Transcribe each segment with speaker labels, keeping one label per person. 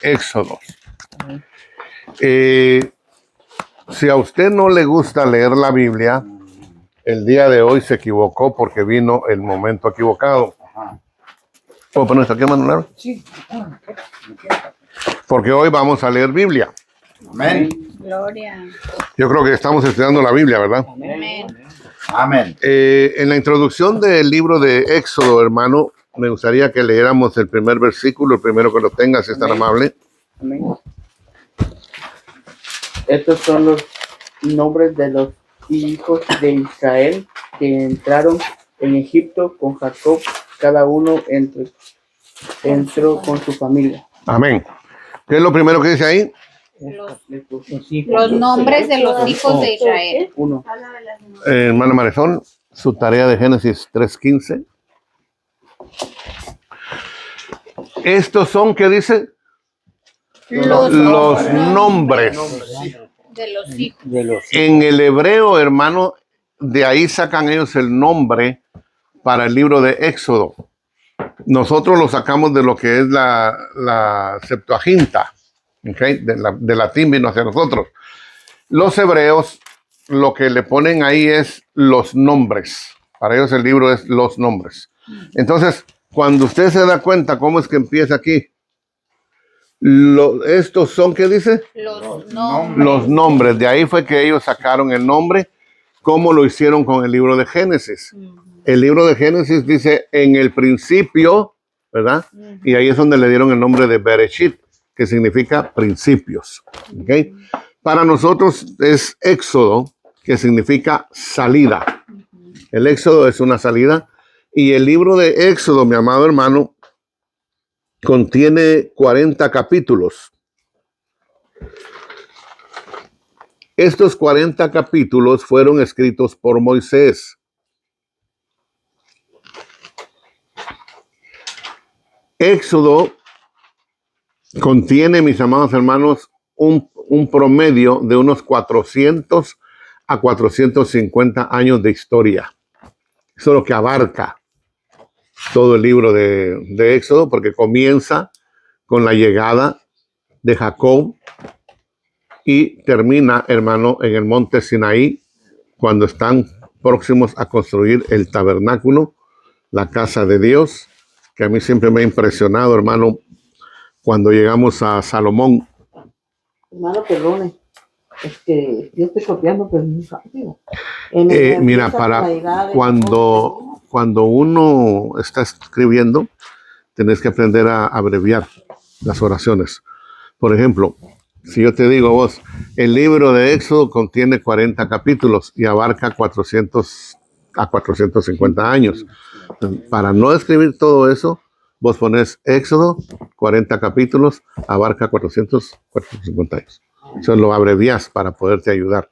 Speaker 1: Éxodo. Si a usted no le gusta leer la Biblia, el día de hoy se equivocó porque vino el momento equivocado. ¿Puedo poner esto aquí, Manuel?
Speaker 2: Sí.
Speaker 1: Porque hoy vamos a leer Biblia.
Speaker 2: Amén.
Speaker 3: Gloria.
Speaker 1: Yo creo que estamos estudiando la Biblia, ¿verdad?
Speaker 3: Amén.
Speaker 2: Amén.
Speaker 1: En la introducción del libro de Éxodo, hermano, me gustaría que leyéramos el primer versículo, el primero que lo tenga, si es tan amable.
Speaker 4: Amén. Estos son los nombres de los hijos de Israel que entraron en Egipto con Jacob, cada uno entró con su familia.
Speaker 1: Amén. ¿Qué es lo primero que dice ahí?
Speaker 3: Los nombres de los hijos de Israel.
Speaker 4: Uno.
Speaker 1: Hermana Marisol, su tarea de Génesis 3:15. Estos son, ¿qué dice? Los nombres.
Speaker 3: De los hijos.
Speaker 1: En el hebreo, hermano, de ahí sacan ellos el nombre para el libro de Éxodo. Nosotros lo sacamos de lo que es la Septuaginta, ¿okay? De latín vino hacia nosotros. Los hebreos lo que le ponen ahí es los nombres. Para ellos el libro es los nombres. Entonces, cuando usted se da cuenta cómo es que empieza aquí, estos son, ¿qué dice?
Speaker 3: Los nombres.
Speaker 1: Los nombres. De ahí fue que ellos sacaron el nombre, como lo hicieron con el libro de Génesis. El libro de Génesis dice en el principio, ¿verdad? Y ahí es donde le dieron el nombre de Bereshit, que significa principios. ¿Okay? Para nosotros es Éxodo, que significa salida. El Éxodo es una salida. Y el libro de Éxodo, mi amado hermano, contiene 40 capítulos. Estos 40 capítulos fueron escritos por Moisés. Éxodo contiene, mis amados hermanos, un promedio de unos 400 a 450 años de historia. Eso es lo que abarca todo el libro de Éxodo, porque comienza con la llegada de Jacob y termina, hermano, en el monte Sinaí, cuando están próximos a construir el tabernáculo, la casa de Dios, que a mí siempre me ha impresionado, hermano, cuando llegamos a Salomón.
Speaker 4: Hermano, perdone. Yo estoy copiando, pero muy rápido.
Speaker 1: Mira, para cuando uno está escribiendo, tenés que aprender a abreviar las oraciones. Por ejemplo, si yo te digo a vos, el libro de Éxodo contiene 40 capítulos y abarca 400 a 450 años. Entonces, para no escribir todo eso, vos pones Éxodo, 40 capítulos, abarca 400, 450 años. Eso lo abrevias para poderte ayudar.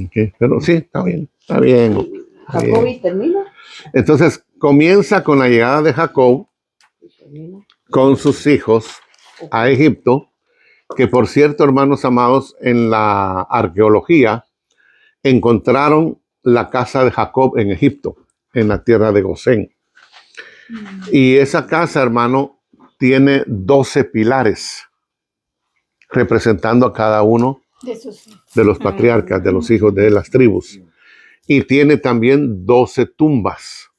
Speaker 1: Okay. Pero sí, está bien.
Speaker 4: Jacob y termina.
Speaker 1: Entonces, comienza con la llegada de Jacob con sus hijos a Egipto, que por cierto, hermanos amados, en la arqueología encontraron la casa de Jacob en Egipto, en la tierra de Gosén. Y esa casa, hermano, tiene 12 pilares, representando a cada uno de los patriarcas, de los hijos de las tribus. Y tiene también 12 tumbas.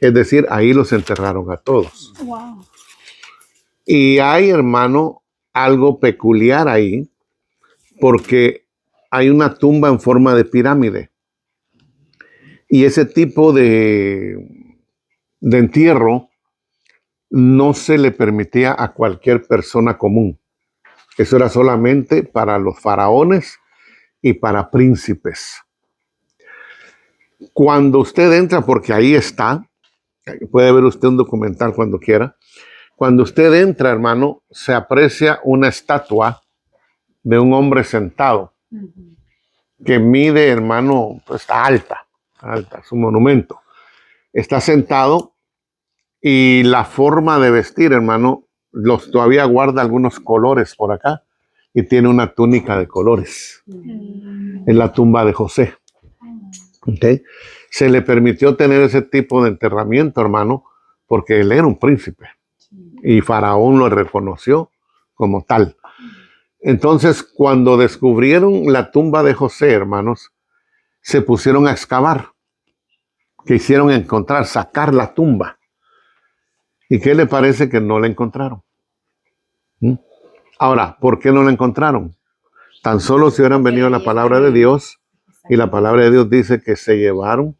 Speaker 1: Es decir, ahí los enterraron a todos.
Speaker 3: Wow.
Speaker 1: Y hay, hermano, algo peculiar ahí, porque hay una tumba en forma de pirámide. Y ese tipo de entierro no se le permitía a cualquier persona común. Eso era solamente para los faraones y para príncipes. Cuando usted entra, porque ahí está, puede ver usted un documental cuando quiera. Cuando usted entra, hermano, se aprecia una estatua de un hombre sentado que mide, hermano, pues está alta, es un monumento. Está sentado y la forma de vestir, hermano, todavía guarda algunos colores por acá y tiene una túnica de colores. En la tumba de José. ¿Okay? Se le permitió tener ese tipo de enterramiento, hermano, porque él era un príncipe y Faraón lo reconoció como tal. Entonces, cuando descubrieron la tumba de José, hermanos, se pusieron a excavar. Quisieron encontrar, sacar la tumba. ¿Y qué le parece que no la encontraron? Ahora, ¿por qué no la encontraron? Tan solo si hubieran venido la palabra de Dios, y la palabra de Dios dice que se llevaron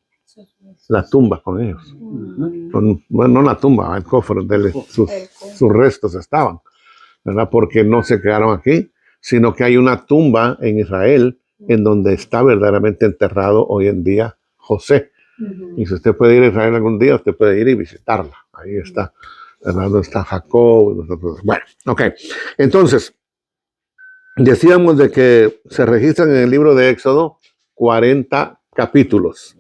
Speaker 1: la tumba con ellos. Bueno, no la tumba, el cofre, sus restos estaban, ¿verdad? Porque no se quedaron aquí, sino que hay una tumba en Israel en donde está verdaderamente enterrado hoy en día José. Y si usted puede ir a Israel algún día, usted puede ir y visitarla. Ahí está, ¿verdad? Donde está Jacob. Bueno, ok. Entonces, decíamos de que se registran en el libro de Éxodo 40 capítulos,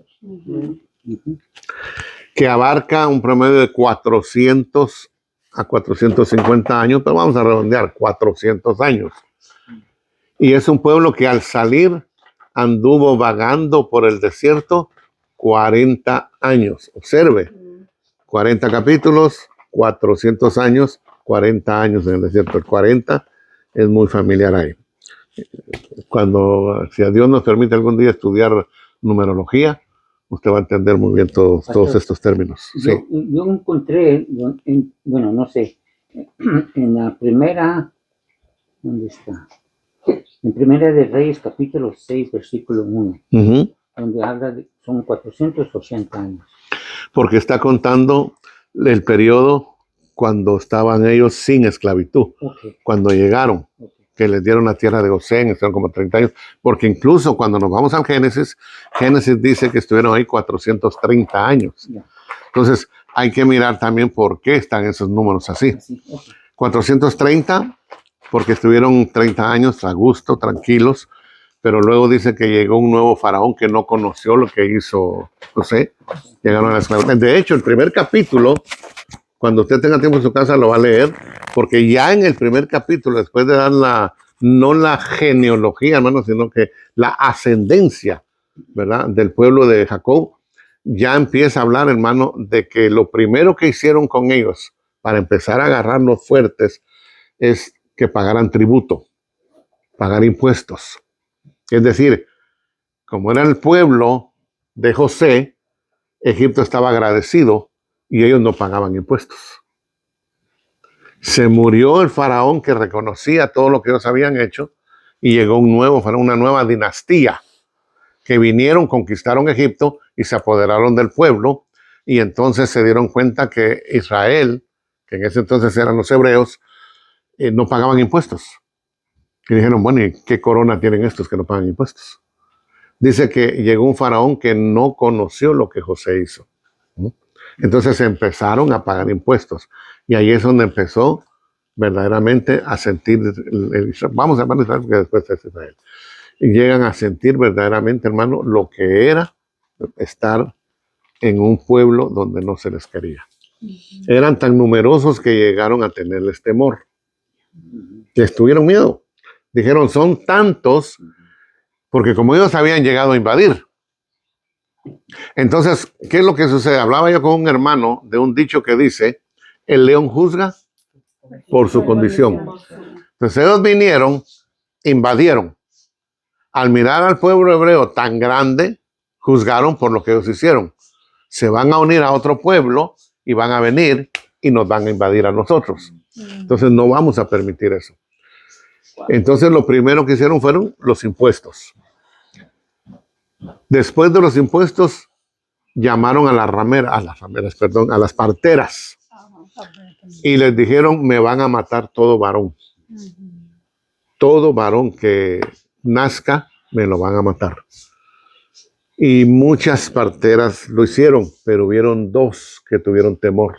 Speaker 1: que abarca un promedio de 400 a 450 años, pero vamos a redondear, 400 años. Y es un pueblo que al salir anduvo vagando por el desierto 40 años. Observe, 40 capítulos, 400 años, 40 años en el desierto. El 40 es muy familiar ahí. Si a Dios nos permite algún día estudiar numerología, usted va a entender muy bien todos estos términos.
Speaker 5: Yo encontré, bueno, no sé, en la primera, ¿dónde está? En Primera de Reyes, capítulo 6, versículo 1, donde habla de, son 480 años.
Speaker 1: Porque está contando el periodo cuando estaban ellos sin esclavitud, cuando llegaron, que les dieron la tierra de Gosén, estuvieron como 30 años, porque incluso cuando nos vamos al Génesis dice que estuvieron ahí 430 años. Entonces, hay que mirar también por qué están esos números así. 430, porque estuvieron 30 años a gusto, tranquilos, pero luego dice que llegó un nuevo faraón que no conoció lo que hizo José. Llegaron a la esclavitud. De hecho, el primer capítulo, cuando usted tenga tiempo en su casa, lo va a leer, porque ya en el primer capítulo, después de dar no la genealogía, hermano, sino que la ascendencia, ¿verdad?, del pueblo de Jacob, ya empieza a hablar, hermano, de que lo primero que hicieron con ellos para empezar a agarrarlos fuertes es que pagaran tributo, pagar impuestos. Es decir, como era el pueblo de José, Egipto estaba agradecido y ellos no pagaban impuestos. Se murió el faraón que reconocía todo lo que ellos habían hecho y llegó un nuevo faraón, una nueva dinastía que vinieron, conquistaron Egipto y se apoderaron del pueblo, y entonces se dieron cuenta que Israel, que en ese entonces eran los hebreos, no pagaban impuestos. Y dijeron, bueno, ¿y qué corona tienen estos que no pagan impuestos? Dice que llegó un faraón que no conoció lo que José hizo. Entonces empezaron a pagar impuestos. Y ahí es donde empezó verdaderamente a sentir, vamos a hablar de Israel porque después es Israel. Y llegan a sentir verdaderamente, hermano, lo que era estar en un pueblo donde no se les quería. Eran tan numerosos que llegaron a tenerles temor. Que estuvieron miedo. Dijeron, son tantos, porque como ellos habían llegado a invadir. Entonces, ¿qué es lo que sucede? Hablaba yo con un hermano de un dicho que dice, el león juzga por su condición. Entonces ellos vinieron, invadieron. Al mirar al pueblo hebreo tan grande, juzgaron por lo que ellos hicieron. Se van a unir a otro pueblo y van a venir y nos van a invadir a nosotros. Entonces no vamos a permitir eso. Entonces lo primero que hicieron fueron los impuestos. Después de los impuestos, llamaron a a las parteras. Y les dijeron, me van a matar todo varón. Todo varón que nazca, me lo van a matar. Y muchas parteras lo hicieron, pero hubieron dos que tuvieron temor.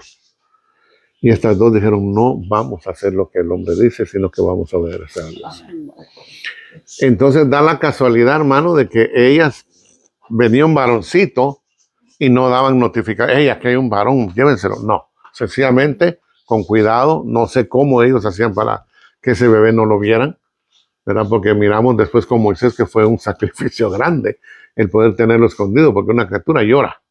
Speaker 1: Y estas dos dijeron, no vamos a hacer lo que el hombre dice, sino que vamos a obedecer a Dios. Entonces da la casualidad, hermano, de que ellas venía un varoncito y no daban notificación. Ey, aquí hay un varón, llévenselo. No, sencillamente, con cuidado, no sé cómo ellos hacían para que ese bebé no lo vieran, ¿verdad? Porque miramos después con Moisés que fue un sacrificio grande el poder tenerlo escondido, porque una criatura llora.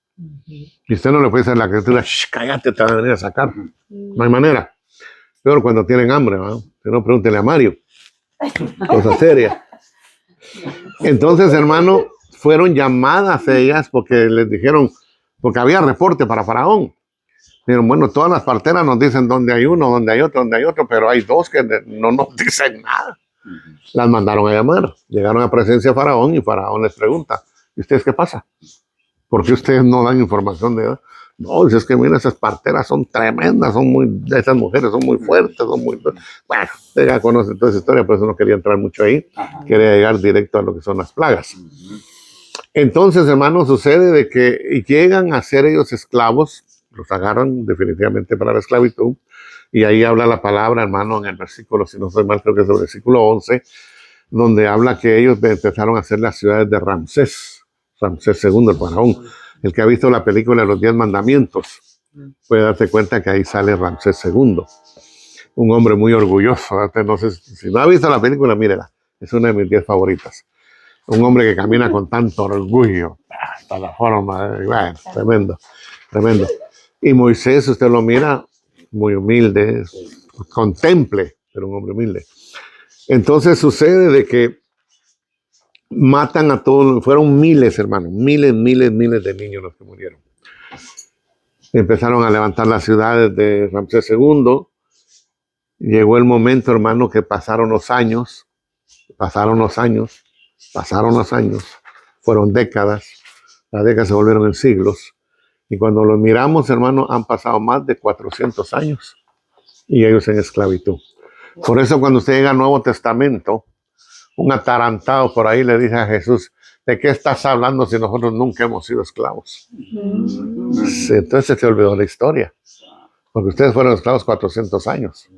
Speaker 1: Y usted no le puede decir a la criatura, cállate, te van a venir a sacar. No hay manera. Peor cuando tienen hambre, ¿no? Si no, pregúntele a Mario. Cosa seria. Entonces, hermano, fueron llamadas ellas porque les dijeron, porque había reporte para Faraón. Dijeron, bueno, todas las parteras nos dicen dónde hay uno, dónde hay otro, pero hay dos que no nos dicen nada. Las mandaron a llamar. Llegaron a presencia de Faraón y Faraón les pregunta, ¿y ustedes qué pasa? ¿Por qué ustedes no dan información de ellos? No, es que mira, esas parteras son tremendas, esas mujeres son muy fuertes, son muy... Bueno, usted ya conoce toda esa historia, por eso no quería entrar mucho ahí. Quería llegar directo a lo que son las plagas. Entonces, hermano, sucede de que llegan a ser ellos esclavos, los agarran definitivamente para la esclavitud, y ahí habla la palabra, hermano, en el versículo, si no soy mal, creo que es el versículo 11, donde habla que ellos empezaron a hacer las ciudades de Ramsés II, el faraón. El que ha visto la película de los 10 mandamientos puede darse cuenta que ahí sale Ramsés II, un hombre muy orgulloso. No sé, si no ha visto la película, mírela, es una de mis 10 favoritas. Un hombre que camina con tanto orgullo, hasta la forma, bueno, tremendo, tremendo. Y Moisés, usted lo mira, muy humilde, contemple, pero un hombre humilde. Entonces sucede de que matan a todos, fueron miles, hermano, miles de niños los que murieron. Empezaron a levantar las ciudades de Ramsés II. Llegó el momento, hermano, que pasaron los años, fueron décadas, las décadas se volvieron en siglos, y cuando los miramos, hermano, han pasado más de 400 años, y ellos en esclavitud. Por eso cuando usted llega al Nuevo Testamento, un atarantado por ahí le dice a Jesús, ¿de qué estás hablando si nosotros nunca hemos sido esclavos? Sí, entonces se olvidó la historia, porque ustedes fueron esclavos 400 años.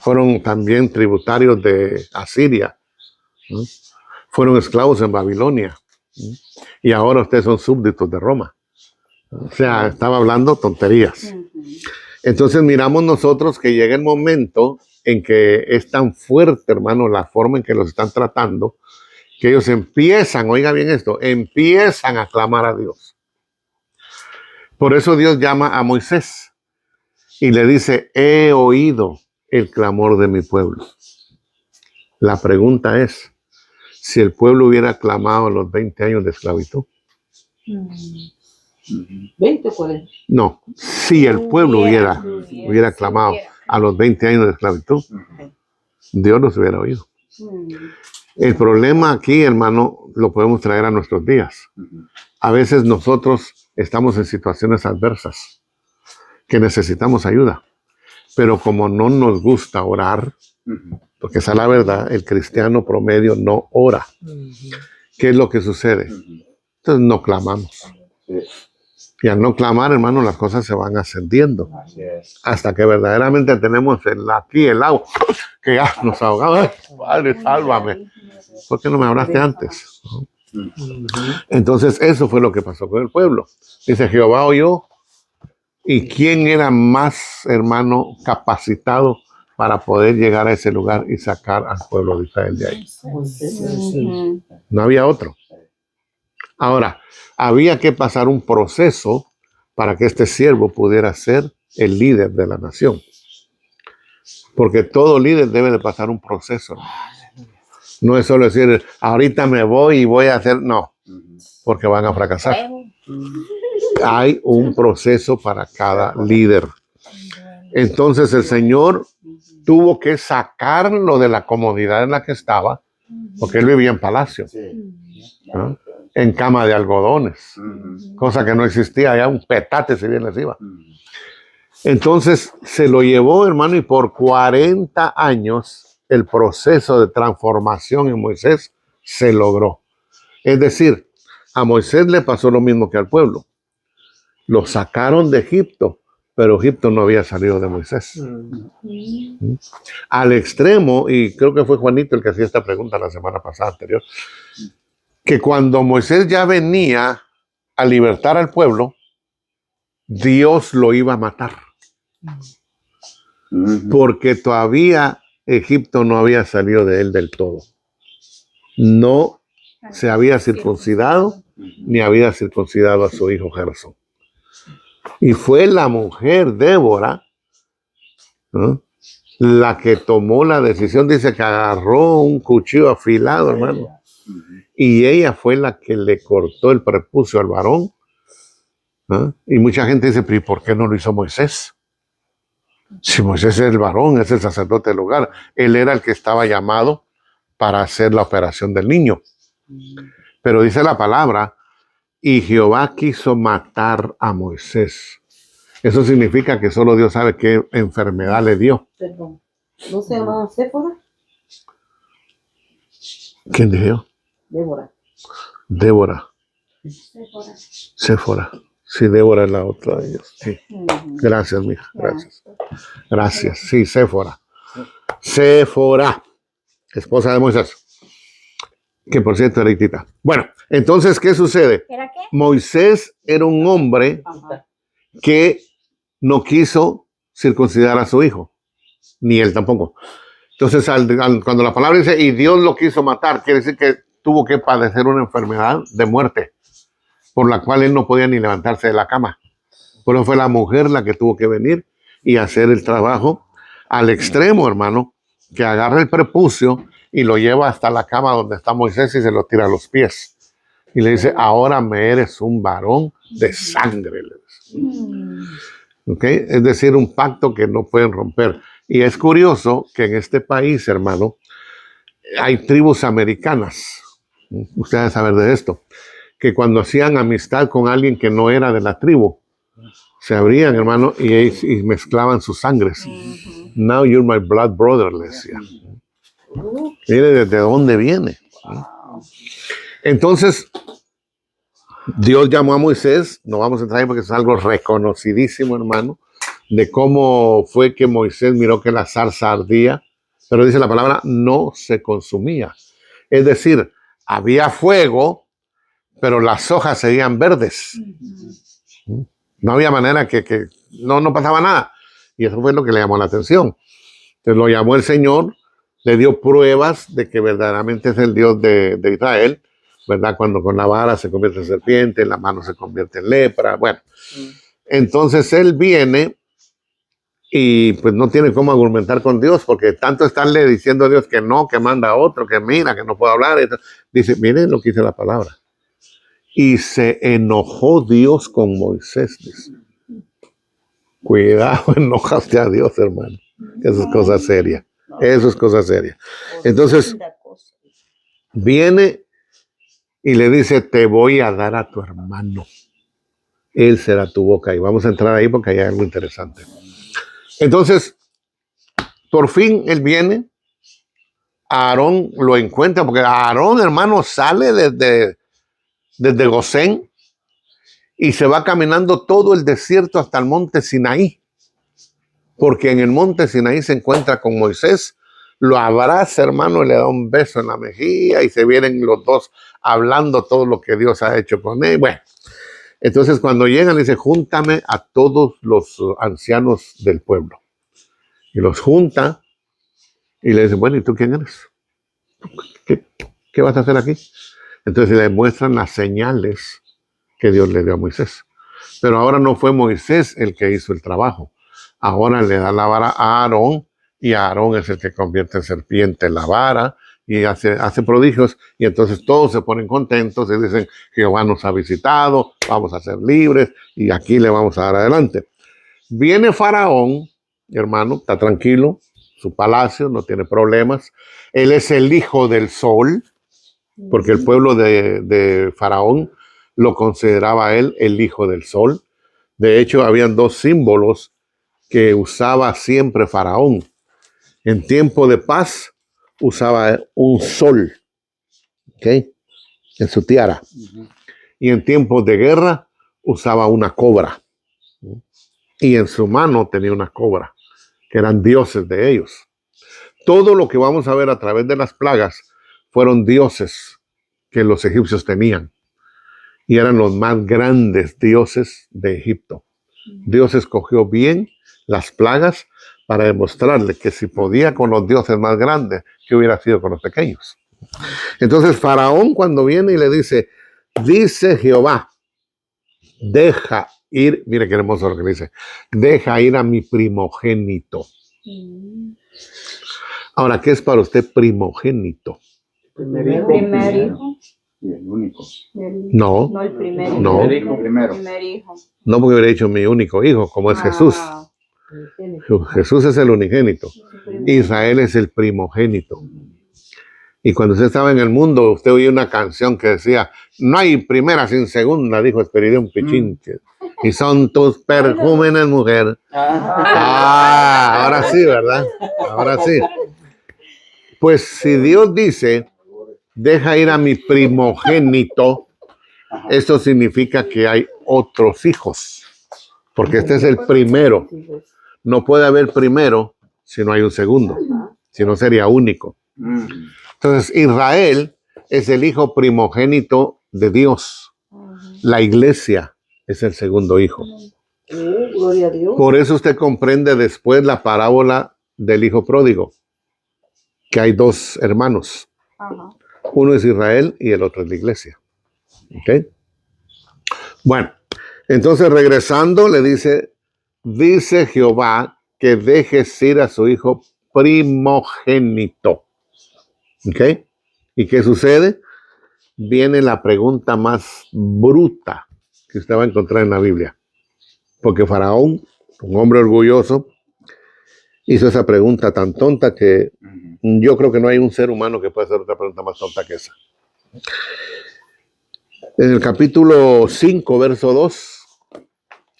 Speaker 1: Fueron también tributarios de Asiria. Fueron esclavos en Babilonia. Y ahora ustedes son súbditos de Roma. O sea, estaba hablando tonterías. Entonces miramos nosotros que llega el momento en que es tan fuerte, hermano, la forma en que los están tratando, que ellos empiezan, oiga bien esto, empiezan a clamar a Dios. Por eso Dios llama a Moisés y le dice, he oído el clamor de mi pueblo. La pregunta es, si el pueblo hubiera clamado a los 20 años de esclavitud.
Speaker 5: 20 o 40.
Speaker 1: No, si el pueblo hubiera clamado a los 20 años de esclavitud, Dios los hubiera oído. El problema aquí, hermano, lo podemos traer a nuestros días. A veces nosotros estamos en situaciones adversas que necesitamos ayuda, pero como no nos gusta orar, porque esa es la verdad, el cristiano promedio no ora. ¿Qué es lo que sucede? Entonces no clamamos. Y al no clamar, hermano, las cosas se van ascendiendo. Hasta que verdaderamente tenemos aquí el agua, que ya nos ahogamos. Padre, sálvame. ¿Por qué no me hablaste antes? Entonces eso fue lo que pasó con el pueblo. Dice, Jehová oyó. ¿Y quién era más, hermano, capacitado para poder llegar a ese lugar y sacar al pueblo de Israel de ahí? No había otro. Ahora, había que pasar un proceso para que este siervo pudiera ser el líder de la nación. Porque todo líder debe de pasar un proceso. No es solo decir, ahorita me voy y voy a hacer, no, porque van a fracasar. Hay un proceso para cada líder. Entonces el Señor tuvo que sacarlo de la comodidad en la que estaba, porque él vivía en palacio, ¿no? En cama de algodones, cosa que no existía, allá un petate si bien les iba. Entonces se lo llevó, hermano, y por 40 años el proceso de transformación en Moisés se logró. Es decir, a Moisés le pasó lo mismo que al pueblo. Lo sacaron de Egipto, pero Egipto no había salido de Moisés. Al extremo, y creo que fue Juanito el que hacía esta pregunta la semana pasada anterior, que cuando Moisés ya venía a libertar al pueblo, Dios lo iba a matar. Porque todavía Egipto no había salido de él del todo. No se había circuncidado, ni había circuncidado a su hijo Gersón. Y fue la mujer Débora, ¿no?, la que tomó la decisión, dice que agarró un cuchillo afilado, hermano, y ella fue la que le cortó el prepucio al varón. ¿Ah? Y mucha gente dice, pero ¿y por qué no lo hizo Moisés? Si Moisés es el varón, es el sacerdote del lugar, él era el que estaba llamado para hacer la operación del niño. Pero dice la palabra, y Jehová quiso matar a Moisés. Eso significa que solo Dios sabe qué enfermedad le dio.
Speaker 3: Perdón. ¿No se llamaba Séfora?
Speaker 1: ¿Quién dijo?
Speaker 3: Débora.
Speaker 1: Débora.
Speaker 3: Séfora.
Speaker 1: Séfora. Sí, Débora es la otra de ellos. Sí. Gracias, mija. Gracias. Gracias. Sí, Séfora. Séfora. Esposa de Moisés. Que por cierto era hitita. Bueno, entonces, ¿qué sucede?
Speaker 3: ¿Era qué?
Speaker 1: Moisés era un hombre que no quiso circuncidar a su hijo. Ni él tampoco. Entonces, cuando la palabra dice, y Dios lo quiso matar, quiere decir que tuvo que padecer una enfermedad de muerte, por la cual él no podía ni levantarse de la cama. Por eso fue la mujer la que tuvo que venir y hacer el trabajo al extremo, hermano, que agarra el prepucio y lo lleva hasta la cama donde está Moisés y se lo tira a los pies. Y le dice, ahora me eres un varón de sangre. ¿Okay? Es decir, un pacto que no pueden romper. Y es curioso que en este país, hermano, hay tribus americanas. Ustedes saben de esto. Que cuando hacían amistad con alguien que no era de la tribu, se abrían, hermano, y mezclaban sus sangres. Now you're my blood brother, le decía. Mire desde dónde viene. Entonces, Dios llamó a Moisés, no vamos a entrar ahí porque es algo reconocidísimo, hermano, de cómo fue que Moisés miró que la zarza ardía, pero dice la palabra, no se consumía. Es decir, había fuego, pero las hojas seguían verdes. No había manera que no pasaba nada. Y eso fue lo que le llamó la atención. Entonces lo llamó el Señor, le dio pruebas de que verdaderamente es el Dios de Israel, ¿verdad? Cuando con la vara se convierte en serpiente, en la mano se convierte en lepra, bueno. Entonces él viene y pues no tiene cómo argumentar con Dios, porque tanto estarle diciendo a Dios que no, que manda a otro, que mira, que no puedo hablar. Dice, miren lo que dice la palabra. Y se enojó Dios con Moisés. Dice. Cuidado, enojaste a Dios, hermano. Eso es cosa seria. Eso es cosa seria. Entonces, viene y le dice, te voy a dar a tu hermano. Él será tu boca. Y vamos a entrar ahí porque hay algo interesante. Entonces, por fin él viene. Aarón lo encuentra, porque Aarón, hermano, sale desde Gosén y se va caminando todo el desierto hasta el monte Sinaí. Porque en el monte Sinaí se encuentra con Moisés, lo abraza, hermano, y le da un beso en la mejilla y se vienen los dos hablando todo lo que Dios ha hecho con él. Bueno, entonces cuando llegan, dice, júntame a todos los ancianos del pueblo. Y los junta y le dice, bueno, ¿y tú quién eres? ¿Qué vas a hacer aquí? Entonces le muestran las señales que Dios le dio a Moisés. Pero ahora no fue Moisés el que hizo el trabajo. Ahora le da la vara a Aarón y Aarón es el que convierte en serpiente la vara y hace prodigios y entonces todos se ponen contentos y dicen, Jehová nos ha visitado, vamos a ser libres y aquí le vamos a dar adelante. Viene Faraón, hermano, está tranquilo, su palacio, no tiene problemas. Él es el hijo del sol, porque el pueblo de Faraón lo consideraba a él el hijo del sol. De hecho, habían dos símbolos que usaba siempre Faraón. En tiempo de paz usaba un sol, ¿ok? En su tiara. Y en tiempos de guerra usaba una cobra. Y en su mano tenía una cobra, que eran dioses de ellos. Todo lo que vamos a ver a través de las plagas fueron dioses que los egipcios tenían. Y eran los más grandes dioses de Egipto. Dios escogió bien las plagas para demostrarle que si podía con los dioses más grandes, que hubiera sido con los pequeños. Entonces Faraón cuando viene y le dice Jehová, deja ir, mire qué hermoso lo que dice, deja ir a mi primogénito. Ahora, ¿qué es para usted primogénito?
Speaker 4: Primer
Speaker 3: El
Speaker 4: hijo.
Speaker 3: primer hijo.
Speaker 2: Y el único.
Speaker 1: No,
Speaker 3: No, el primer hijo.
Speaker 1: No.
Speaker 4: Primer hijo.
Speaker 2: Primero.
Speaker 3: Primer hijo.
Speaker 1: no porque hubiera dicho mi único hijo, como es Jesús.
Speaker 3: Ah,
Speaker 1: Jesús es el unigénito. Israel es el primogénito. Y cuando usted estaba en el mundo, usted oía una canción que decía, no hay primera sin segunda, dijo Esperidión Pichinche. Y son tus perjúmenes, mujer. Ahora sí, ¿verdad? Ahora sí. Pues si Dios dice, deja ir a mi primogénito, eso significa que hay otros hijos. Porque este es el primero. No puede haber primero si no hay un segundo. Si no sería único. Entonces, Israel es el hijo primogénito de Dios. La iglesia es el segundo hijo.
Speaker 3: gloria a Dios.
Speaker 1: Por eso usted comprende después la parábola del hijo pródigo, que hay dos hermanos.
Speaker 3: Ajá.
Speaker 1: Uno es Israel y el otro es la iglesia. ¿Ok? Bueno, entonces regresando le dice Jehová que dejes ir a su hijo primogénito. ¿Ok? ¿Y qué sucede? Viene la pregunta más bruta que usted va a encontrar en la Biblia. Porque Faraón, un hombre orgulloso, hizo esa pregunta tan tonta que yo creo que no hay un ser humano que pueda hacer otra pregunta más tonta que esa. En el capítulo 5, verso 2,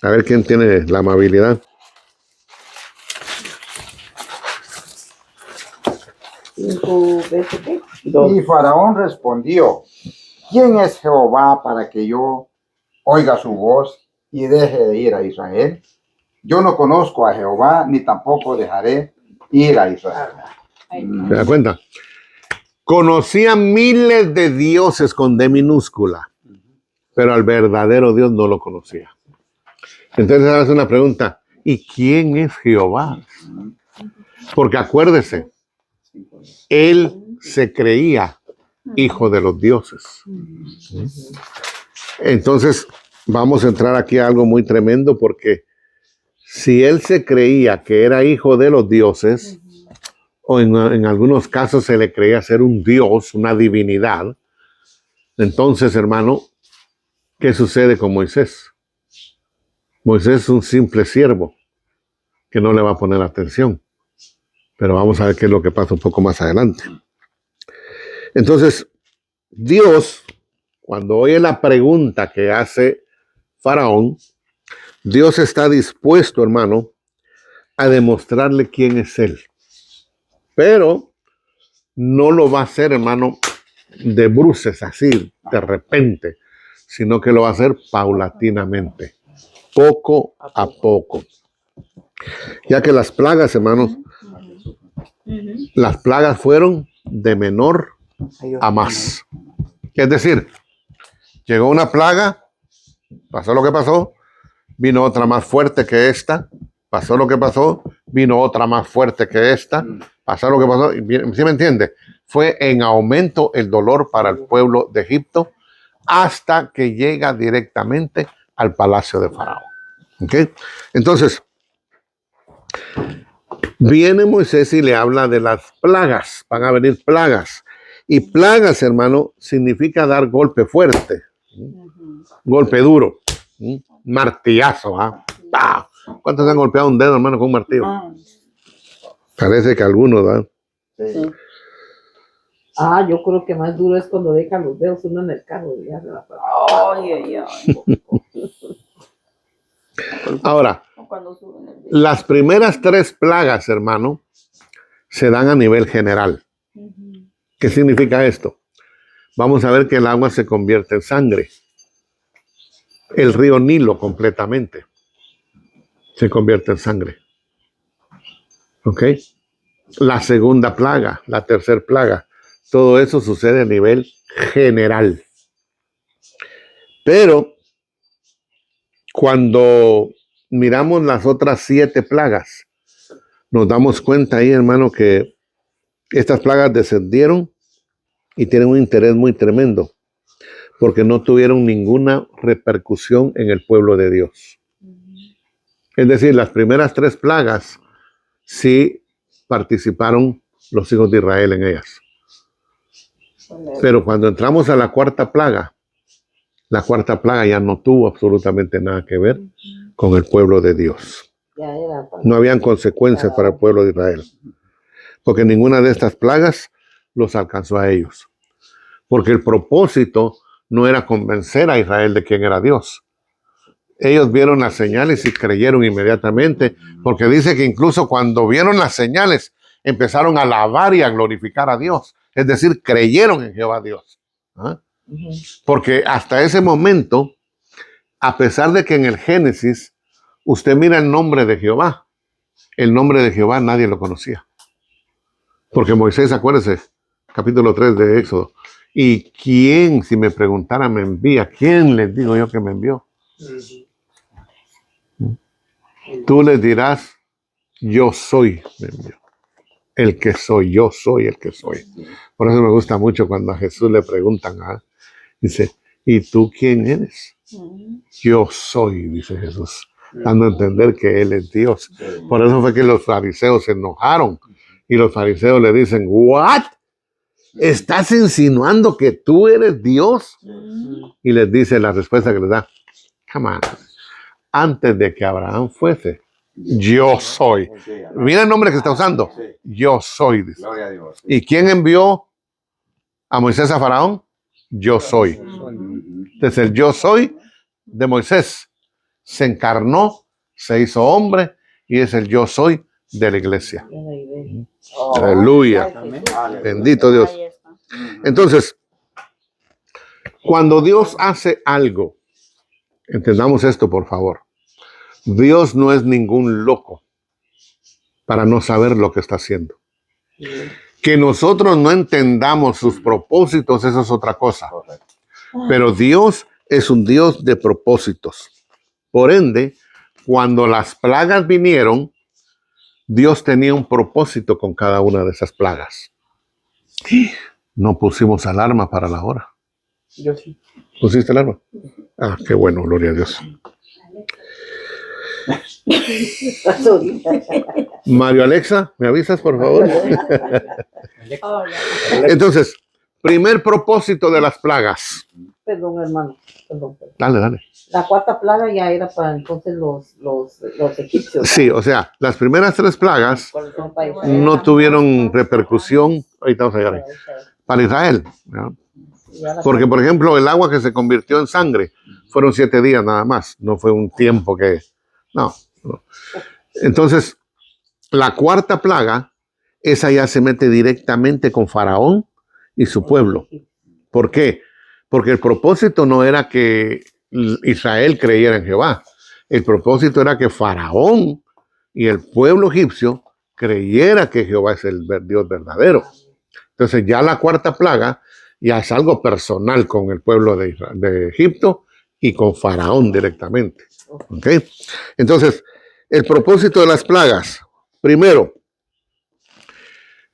Speaker 1: a ver quién tiene la amabilidad.
Speaker 2: Y Faraón respondió, ¿quién es Jehová para que yo oiga su voz y deje de ir a Israel? Yo no conozco a Jehová, ni tampoco dejaré ir a Israel.
Speaker 1: ¿Se da cuenta? Conocía miles de dioses con D minúscula, pero al verdadero Dios no lo conocía. Entonces hace una pregunta, ¿y quién es Jehová? Porque acuérdese, él se creía hijo de los dioses. Entonces vamos a entrar aquí a algo muy tremendo, porque si él se creía que era hijo de los dioses, o en algunos casos se le creía ser un dios, una divinidad, entonces, hermano, ¿qué sucede con Moisés? Moisés es un simple siervo que no le va a poner atención. Pero vamos a ver qué es lo que pasa un poco más adelante. Entonces, Dios, cuando oye la pregunta que hace Faraón, Dios está dispuesto, hermano, a demostrarle quién es él. Pero no lo va a hacer, hermano, de bruces, así, de repente, sino que lo va a hacer paulatinamente, poco a poco. Ya que las plagas, hermanos, las plagas fueron de menor a más. Es decir, llegó una plaga, pasó lo que pasó, vino otra más fuerte que esta, pasó lo que pasó, vino otra más fuerte que esta, pasó lo que pasó. ¿Sí me entiende? Fue en aumento el dolor para el pueblo de Egipto hasta que llega directamente al palacio de Faraón. ¿Ok? Entonces, viene Moisés y le habla de las plagas. Van a venir plagas. Y plagas, hermano, significa dar golpe fuerte. Golpe duro. Martillazo. ¿Ah? ¿Cuántos han golpeado un dedo, hermano, con un martillo? Parece que algunos, ¿verdad?
Speaker 2: Sí.
Speaker 3: Ah, yo creo que más duro es cuando dejan los dedos uno en el carro. Y ya se la ay, ay, ay.
Speaker 1: Ahora,
Speaker 3: Cuando suben el dedo.
Speaker 1: las primeras 3 plagas, hermano, se dan a nivel general. ¿Qué significa esto? Vamos a ver que el agua se convierte en sangre. El río Nilo completamente se convierte en sangre. ¿Ok? La segunda plaga, la tercera plaga, todo eso sucede a nivel general. Pero cuando miramos las otras 7 plagas, nos damos cuenta ahí, hermano, que estas plagas descendieron y tienen un interés muy tremendo, porque no tuvieron ninguna repercusión en el pueblo de Dios. Es decir, las primeras 3 plagas sí participaron los hijos de Israel en ellas. Pero cuando entramos a la cuarta plaga ya no tuvo absolutamente nada que ver con el pueblo de Dios.
Speaker 3: Ya era para-
Speaker 1: No habían consecuencias para el pueblo de Israel, porque ninguna de estas plagas los alcanzó a ellos. Porque el propósito no era convencer a Israel de quién era Dios. Ellos vieron las señales y creyeron inmediatamente, porque dice que incluso cuando vieron las señales, empezaron a alabar y a glorificar a Dios. Es decir, creyeron en Jehová Dios. ¿Ah?
Speaker 3: Ujú.
Speaker 1: Porque hasta ese momento, a pesar de que en el Génesis usted mira el nombre de Jehová, el nombre de Jehová nadie lo conocía. Porque Moisés, acuérdese, capítulo 3 de Éxodo. ¿Y quién, si me preguntara, me envía? ¿Quién les digo yo que me envió? Tú les dirás, yo soy, me envió. El que soy, yo soy el que soy. Por eso me gusta mucho cuando a Jesús le preguntan, dice, ¿y tú quién eres? Yo soy, dice Jesús, dando a entender que Él es Dios. Por eso fue que los fariseos se enojaron y los fariseos le dicen, ¿what? ¿Estás insinuando que tú eres Dios? Y les dice la respuesta que les da, come on, antes de que Abraham fuese, yo soy. Mira el nombre que está usando, yo soy, dice.
Speaker 2: Gloria a Dios.
Speaker 1: ¿Y quién envió a Moisés a Faraón? Yo soy. Entonces el yo soy de Moisés se encarnó, se hizo hombre y es el yo soy de la iglesia.
Speaker 3: Ya la idea.
Speaker 1: Aleluya. Bendito Dios.
Speaker 6: Ahí está.
Speaker 1: Entonces, cuando Dios hace algo, entendamos esto por favor, Dios no es ningún loco para no saber lo que está haciendo. Que nosotros no entendamos sus propósitos, eso es otra cosa. Pero Dios es un Dios de propósitos. Por ende, cuando las plagas vinieron, Dios tenía un propósito con cada una de esas plagas. No pusimos alarma para la hora.
Speaker 4: Yo sí.
Speaker 1: ¿Pusiste alarma? Ah, qué bueno, gloria a Dios. Mario Alexa, ¿me avisas, por favor?
Speaker 6: Oh, ya.
Speaker 1: Entonces, primer propósito de las plagas.
Speaker 3: Perdón, hermano. Perdón.
Speaker 1: Dale, dale.
Speaker 3: La cuarta plaga ya era para entonces los egipcios.
Speaker 1: Sí, o sea, las primeras tres plagas
Speaker 3: Son para Israel.
Speaker 1: no tuvieron repercusión, ahorita vamos a llegar ahí, para Israel. ¿No?
Speaker 3: Ya la-
Speaker 1: Porque, por ejemplo, el agua que se convirtió en sangre fueron 7 días nada más, no fue un tiempo que... No. Entonces, la cuarta plaga, esa ya se mete directamente con Faraón y su pueblo. ¿Por qué? Porque el propósito no era que Israel creyera en Jehová. El propósito era que Faraón y el pueblo egipcio creyera que Jehová es el Dios verdadero. Entonces ya la cuarta plaga ya es algo personal con el pueblo de Egipto y con Faraón directamente. ¿Ok? Entonces, el propósito de las plagas, primero,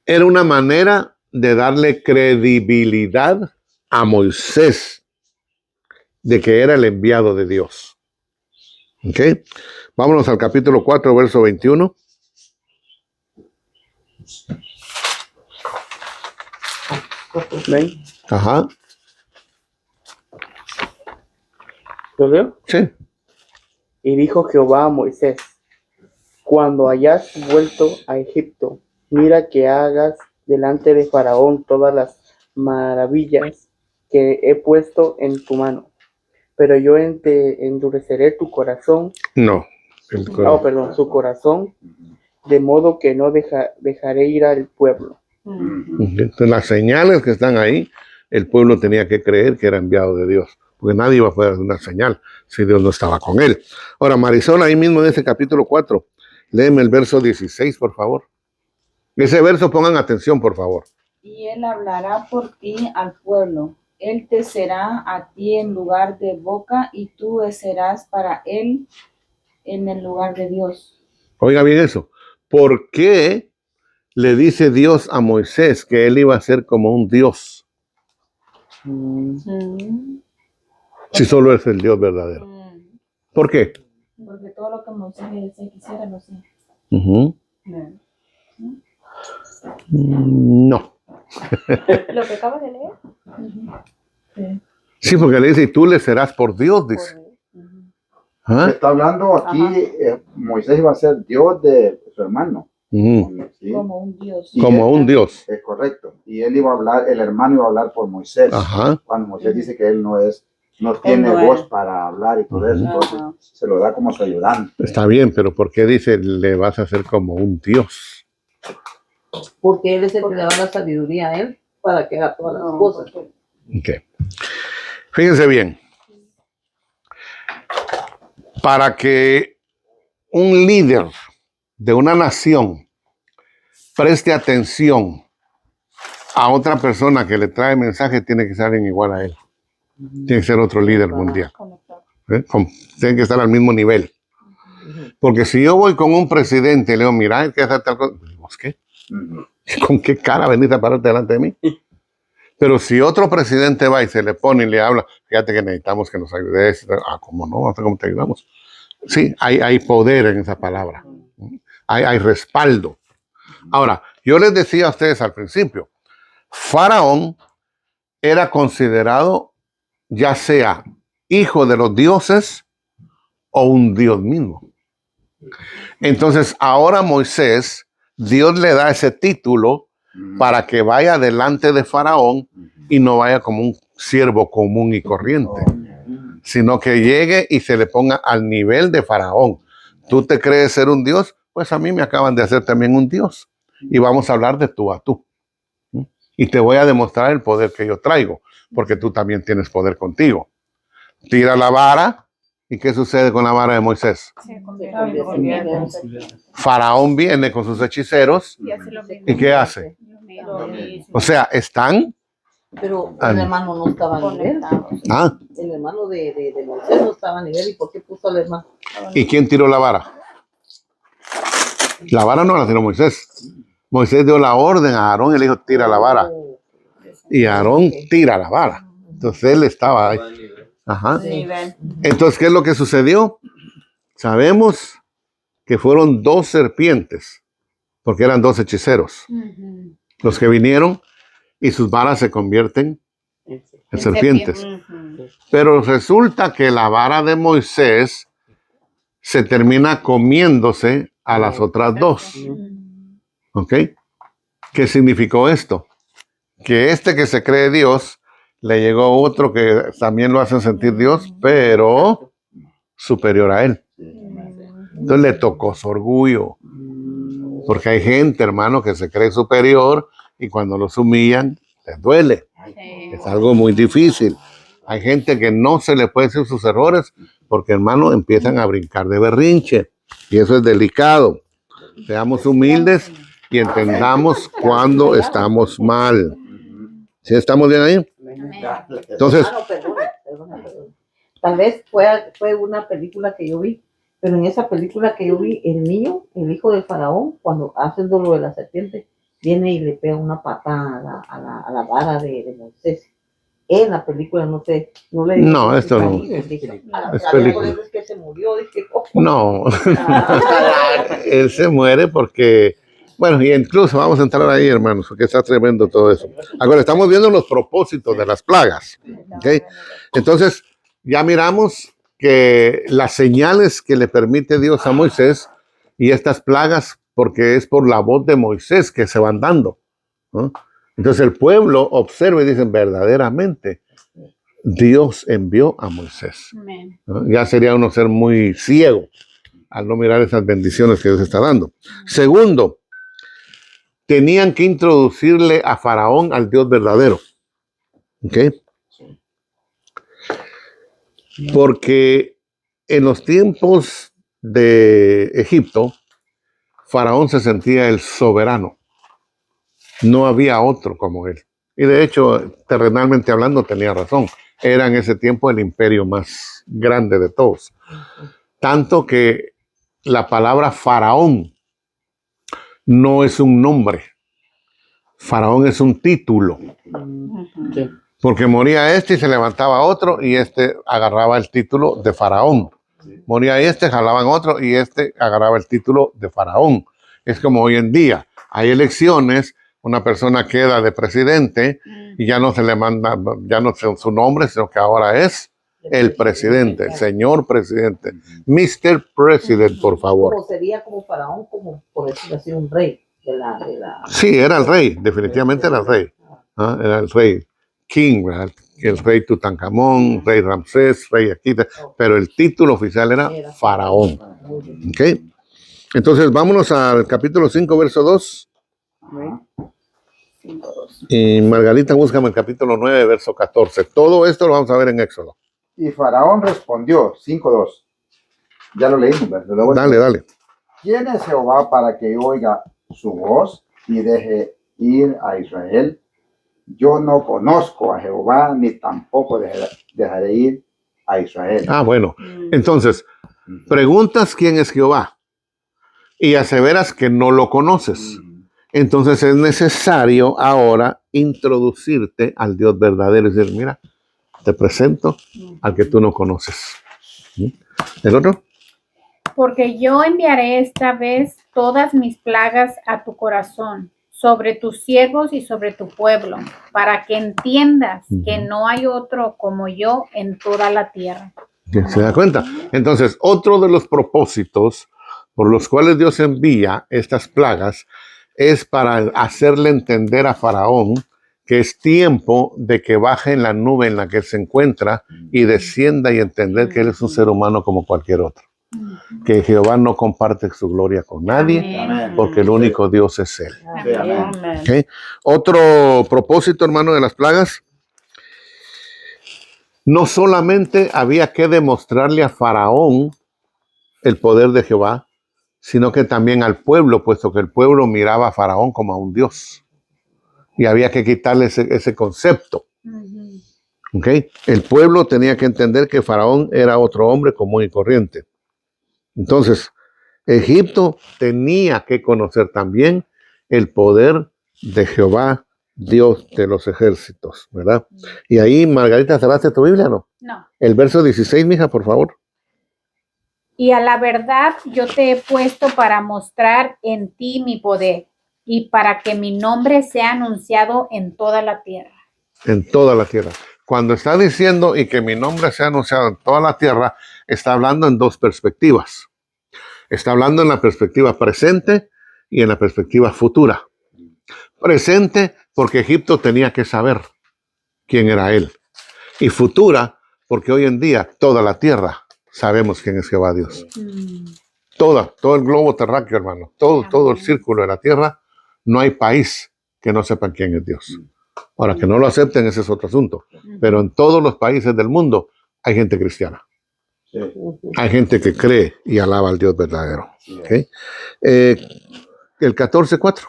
Speaker 1: era una manera de darle credibilidad a Moisés de que era el enviado de Dios. ¿Ok? Vámonos al capítulo 4, verso 21.
Speaker 4: ¿Ven?
Speaker 1: Ajá.
Speaker 4: ¿Lo leo?
Speaker 1: Sí.
Speaker 4: Y dijo Jehová a Moisés, cuando hayas vuelto a Egipto, mira que hagas delante de Faraón todas las maravillas que he puesto en tu mano. Pero yo te endureceré tu corazón,
Speaker 1: No.
Speaker 4: su corazón, de modo que no dejaré ir al pueblo.
Speaker 1: Entonces, las señales que están ahí, el pueblo tenía que creer que era enviado de Dios, porque nadie iba a poder dar una señal si Dios no estaba con él. Ahora, Marisol, ahí mismo en ese capítulo 4, léeme el verso 16, por favor. Ese verso, pongan atención, por favor.
Speaker 6: Y él hablará por ti al pueblo. Él te será a ti en lugar de boca y tú serás para él en el lugar de Dios.
Speaker 1: Oiga bien eso. ¿Por qué le dice Dios a Moisés que él iba a ser como un Dios si solo es el Dios verdadero? ¿Por qué?
Speaker 6: Porque todo lo que Moisés le decía que hiciera, lo hacía.
Speaker 1: Ujú. No.
Speaker 7: Lo que acabas de leer.
Speaker 1: Sí, porque le dice, y tú le serás por Dios, dice. ¿Ah?
Speaker 2: Está hablando aquí, Moisés iba a ser Dios de su hermano. ¿Sí?
Speaker 6: Como un Dios.
Speaker 2: Y
Speaker 1: Como
Speaker 2: él-
Speaker 1: un Dios.
Speaker 2: Es correcto. Y él iba a hablar, el hermano iba a hablar por Moisés.
Speaker 1: Ajá.
Speaker 2: Cuando Moisés dice que él no tiene
Speaker 6: no
Speaker 2: voz
Speaker 6: es.
Speaker 2: para hablar y todo eso,
Speaker 1: Ajá.
Speaker 2: entonces se lo da como su ayudante.
Speaker 1: Está bien, pero ¿por qué dice le vas a hacer como un Dios?
Speaker 3: Porque él es el que le da la sabiduría a él para que haga todas las cosas.
Speaker 1: Ok. Fíjense bien. Para que un líder de una nación preste atención a otra persona que le trae mensaje, tiene que ser alguien igual a él. Tiene que ser otro líder mundial. Tiene que estar al mismo nivel. Porque si yo voy con un presidente y le digo, mira, hay que hacer tal cosa, ¿vos qué? ¿Con qué cara venís a pararte delante de mí? Pero si otro presidente va y se le pone y le habla, fíjate que necesitamos que nos ayudes. ¿Cómo no? ¿Cómo te ayudamos? Sí, hay poder en esa palabra. Hay respaldo. Ahora, yo les decía a ustedes al principio, Faraón era considerado ya sea hijo de los dioses o un dios mismo. Entonces, ahora Moisés, Dios le da ese título para que vaya delante de Faraón y no vaya como un siervo común y corriente, sino que llegue y se le ponga al nivel de Faraón. ¿Tú te crees ser un dios? Pues a mí me acaban de hacer también un dios. Y vamos a hablar de tú a tú. Y te voy a demostrar el poder que yo traigo, porque tú también tienes poder contigo. Tira la vara, ¿y qué sucede con la vara de Moisés? Faraón viene con sus hechiceros, ¿y qué hace? O sea, están...
Speaker 3: Pero el hermano no estaba a nivel.
Speaker 1: Ah,
Speaker 3: El hermano de Moisés no estaba a nivel. ¿Y por qué puso al hermano?
Speaker 1: ¿y quién tiró la vara? La vara no la tiró Moisés. Moisés dio la orden a Aarón y le dijo, tira la vara. Y Aarón tira la vara. Entonces él estaba ahí. Ajá. Entonces, ¿qué es lo que sucedió? Sabemos que fueron 2 serpientes, porque eran 2 hechiceros, los que vinieron y sus varas se convierten en serpientes. Pero resulta que la vara de Moisés se termina comiéndose a las otras 2. ¿Ok? ¿Qué significó esto? Que este que se cree Dios, le llegó otro que también lo hace sentir Dios, pero superior a él. Entonces le tocó su orgullo. Porque hay gente, hermano, que se cree superior y cuando los humillan, les duele. Es algo muy difícil. Hay gente que no se le puede decir sus errores porque, hermano, empiezan a brincar de berrinche. Y eso es delicado. Seamos humildes y entendamos cuando estamos mal. ¿Sí estamos bien ahí? Entonces,
Speaker 3: Hermano, perdona. Tal vez fue una película que yo vi, pero en esa película que yo vi, el niño, el hijo del faraón, cuando hacen lo de la serpiente, viene y le pega una patada a la vara de Moisés. En la película, no sé, no le digo.
Speaker 1: No, esto no. Es película.
Speaker 3: Es que se murió, dije,
Speaker 1: No, él se muere porque, bueno, y incluso vamos a entrar ahí, hermanos, porque está tremendo todo eso. Ahora estamos viendo los propósitos de las plagas. ¿Okay? Entonces, ya miramos que las señales que le permite Dios a Moisés y estas plagas, porque es por la voz de Moisés que se van dando, ¿no? Entonces el pueblo observa y dicen, verdaderamente, Dios envió a Moisés. ¿No? Ya sería uno ser muy ciego al no mirar esas bendiciones que Dios está dando. Segundo, tenían que introducirle a Faraón al Dios verdadero. ¿Ok? Porque en los tiempos de Egipto, Faraón se sentía el soberano. No había otro como él. Y de hecho, terrenalmente hablando, tenía razón. Era en ese tiempo el imperio más grande de todos. Tanto que la palabra faraón no es un nombre. Faraón es un título. Porque moría este y se levantaba otro y este agarraba el título de faraón. Moría este, jalaban otro y este agarraba el título de faraón. Es como hoy en día. hay elecciones, una persona queda de presidente y ya no se le manda, ya no es su nombre, sino que ahora es el presidente, el señor presidente, Mr. President, por favor.
Speaker 3: Como sería como Faraón, como por decirlo así, un rey de la...
Speaker 1: Sí, era el rey, definitivamente era el rey. ¿Ah? Era el rey King, ¿verdad? El rey Tutankamón, rey Ramsés, rey Akita, pero el título oficial era Faraón. ¿Ok? Entonces, vámonos al capítulo 5, verso 2.
Speaker 6: Ajá.
Speaker 4: 5:2.
Speaker 1: Y Margarita, búscame el capítulo 9, verso 14. Todo esto lo vamos a ver en Éxodo.
Speaker 2: Y Faraón respondió, 5:2. Ya lo leímos, ¿verdad? Luego,
Speaker 1: Dale, dale.
Speaker 2: ¿quién es Jehová para que yo oiga su voz y deje ir a Israel? Yo no conozco a Jehová, ni tampoco dejaré ir a Israel.
Speaker 1: Ah, bueno. Entonces, preguntas quién es Jehová y aseveras que no lo conoces. Entonces es necesario ahora introducirte al Dios verdadero y decir, mira, te presento al que tú no conoces. ¿El otro?
Speaker 8: Porque yo enviaré esta vez todas mis plagas a tu corazón, sobre tus siervos y sobre tu pueblo, para que entiendas que no hay otro como yo en toda la tierra.
Speaker 1: ¿Se da cuenta? Entonces, otro de los propósitos por los cuales Dios envía estas plagas es para hacerle entender a Faraón que es tiempo de que baje en la nube en la que él se encuentra y descienda y entender que él es un ser humano como cualquier otro. Que Jehová no comparte su gloria con nadie,
Speaker 6: Amén.
Speaker 1: porque el único Dios es él.
Speaker 2: Sí, amén.
Speaker 1: ¿Ok? Otro propósito, hermano, de las plagas. No solamente había que demostrarle a Faraón el poder de Jehová, sino que también al pueblo, puesto que el pueblo miraba a Faraón como a un dios. Y había que quitarle ese concepto. ¿Ok? El pueblo tenía que entender que Faraón era otro hombre común y corriente. Entonces, Egipto tenía que conocer también el poder de Jehová, Dios de los ejércitos, ¿verdad? Y ahí, Margarita, ¿cerraste tu Biblia, no?
Speaker 8: No.
Speaker 1: El verso 16, mija, por favor.
Speaker 8: Y a la verdad yo te he puesto para mostrar en ti mi poder y para que mi nombre sea anunciado en toda la tierra.
Speaker 1: En toda la tierra. Cuando está diciendo y que mi nombre sea anunciado en toda la tierra, está hablando en dos perspectivas. Está hablando en la perspectiva presente y en la perspectiva futura. Presente porque Egipto tenía que saber quién era él. Y futura porque hoy en día toda la tierra sabemos quién es Jehová Dios. Todo el globo terráqueo, hermano, todo el círculo de la tierra, no hay país que no sepan quién es Dios. Ahora, que no lo acepten, ese es otro asunto. Pero en todos los países del mundo hay gente cristiana.
Speaker 2: Sí.
Speaker 1: Hay gente que cree y alaba al Dios verdadero. ¿Ok? El 14:4.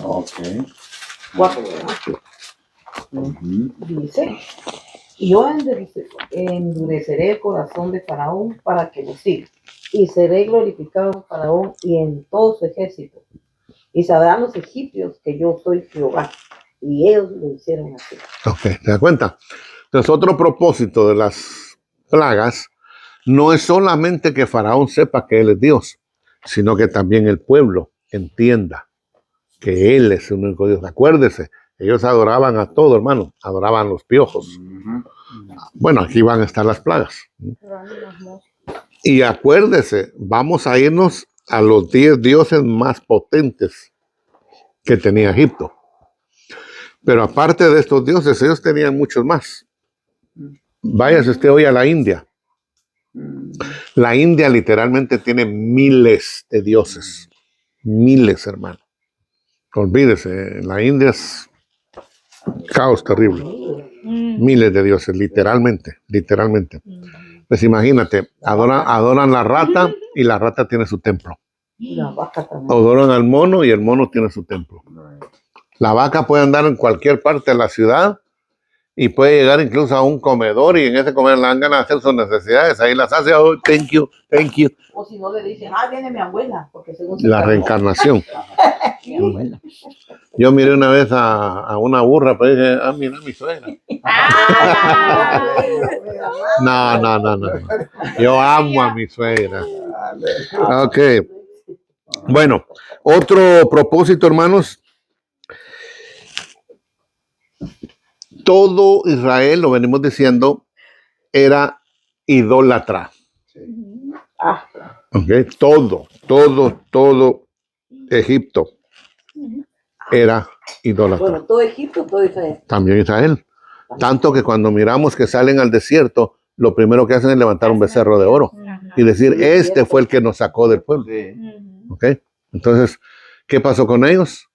Speaker 2: Ok.
Speaker 3: Cuatro,
Speaker 2: Ujú.
Speaker 3: dice, y yo endureceré el corazón de Faraón para que lo siga, y seré glorificado en Faraón y en todo su ejército. Y sabrán los egipcios que yo soy Jehová. Y ellos lo hicieron así.
Speaker 1: Ok, ¿te das cuenta? Entonces, otro propósito de las plagas no es solamente que Faraón sepa que él es Dios, sino que también el pueblo entienda que él es el único Dios. Acuérdese, ellos adoraban a todo, hermano, adoraban los piojos.
Speaker 2: Ujú.
Speaker 1: Bueno, aquí van a estar las plagas. Y acuérdese, vamos a irnos a los 10 dioses más potentes que tenía Egipto. Pero aparte de estos dioses, ellos tenían muchos más. Váyase usted hoy a la India. La India literalmente tiene miles de dioses. Miles, hermano. Olvídese, la India es caos terrible. Miles de dioses, literalmente. Pues imagínate, adoran la rata y la rata tiene su templo.
Speaker 3: La vaca también.
Speaker 1: Adoran al mono y el mono tiene su templo. La vaca puede andar en cualquier parte de la ciudad y puede llegar incluso a un comedor y en ese comedor le dan ganas de hacer sus necesidades. Ahí las hace, oh, thank you, thank you.
Speaker 3: O si no le dicen, viene mi abuela, porque según
Speaker 1: La reencarnación. Yo miré una vez a una burra, pero dije, mira mi suegra. No. Yo amo a mi suegra. Ok. Bueno, otro propósito, hermanos. Todo Israel, lo venimos diciendo, era idólatra. Okay. Todo Egipto era idólatra.
Speaker 3: Bueno, todo Egipto, todo Israel.
Speaker 1: También Israel. Tanto que cuando miramos que salen al desierto, lo primero que hacen es levantar un becerro de oro y decir, este fue el que nos sacó del pueblo. ¿Okay? Entonces, ¿qué pasó con ellos?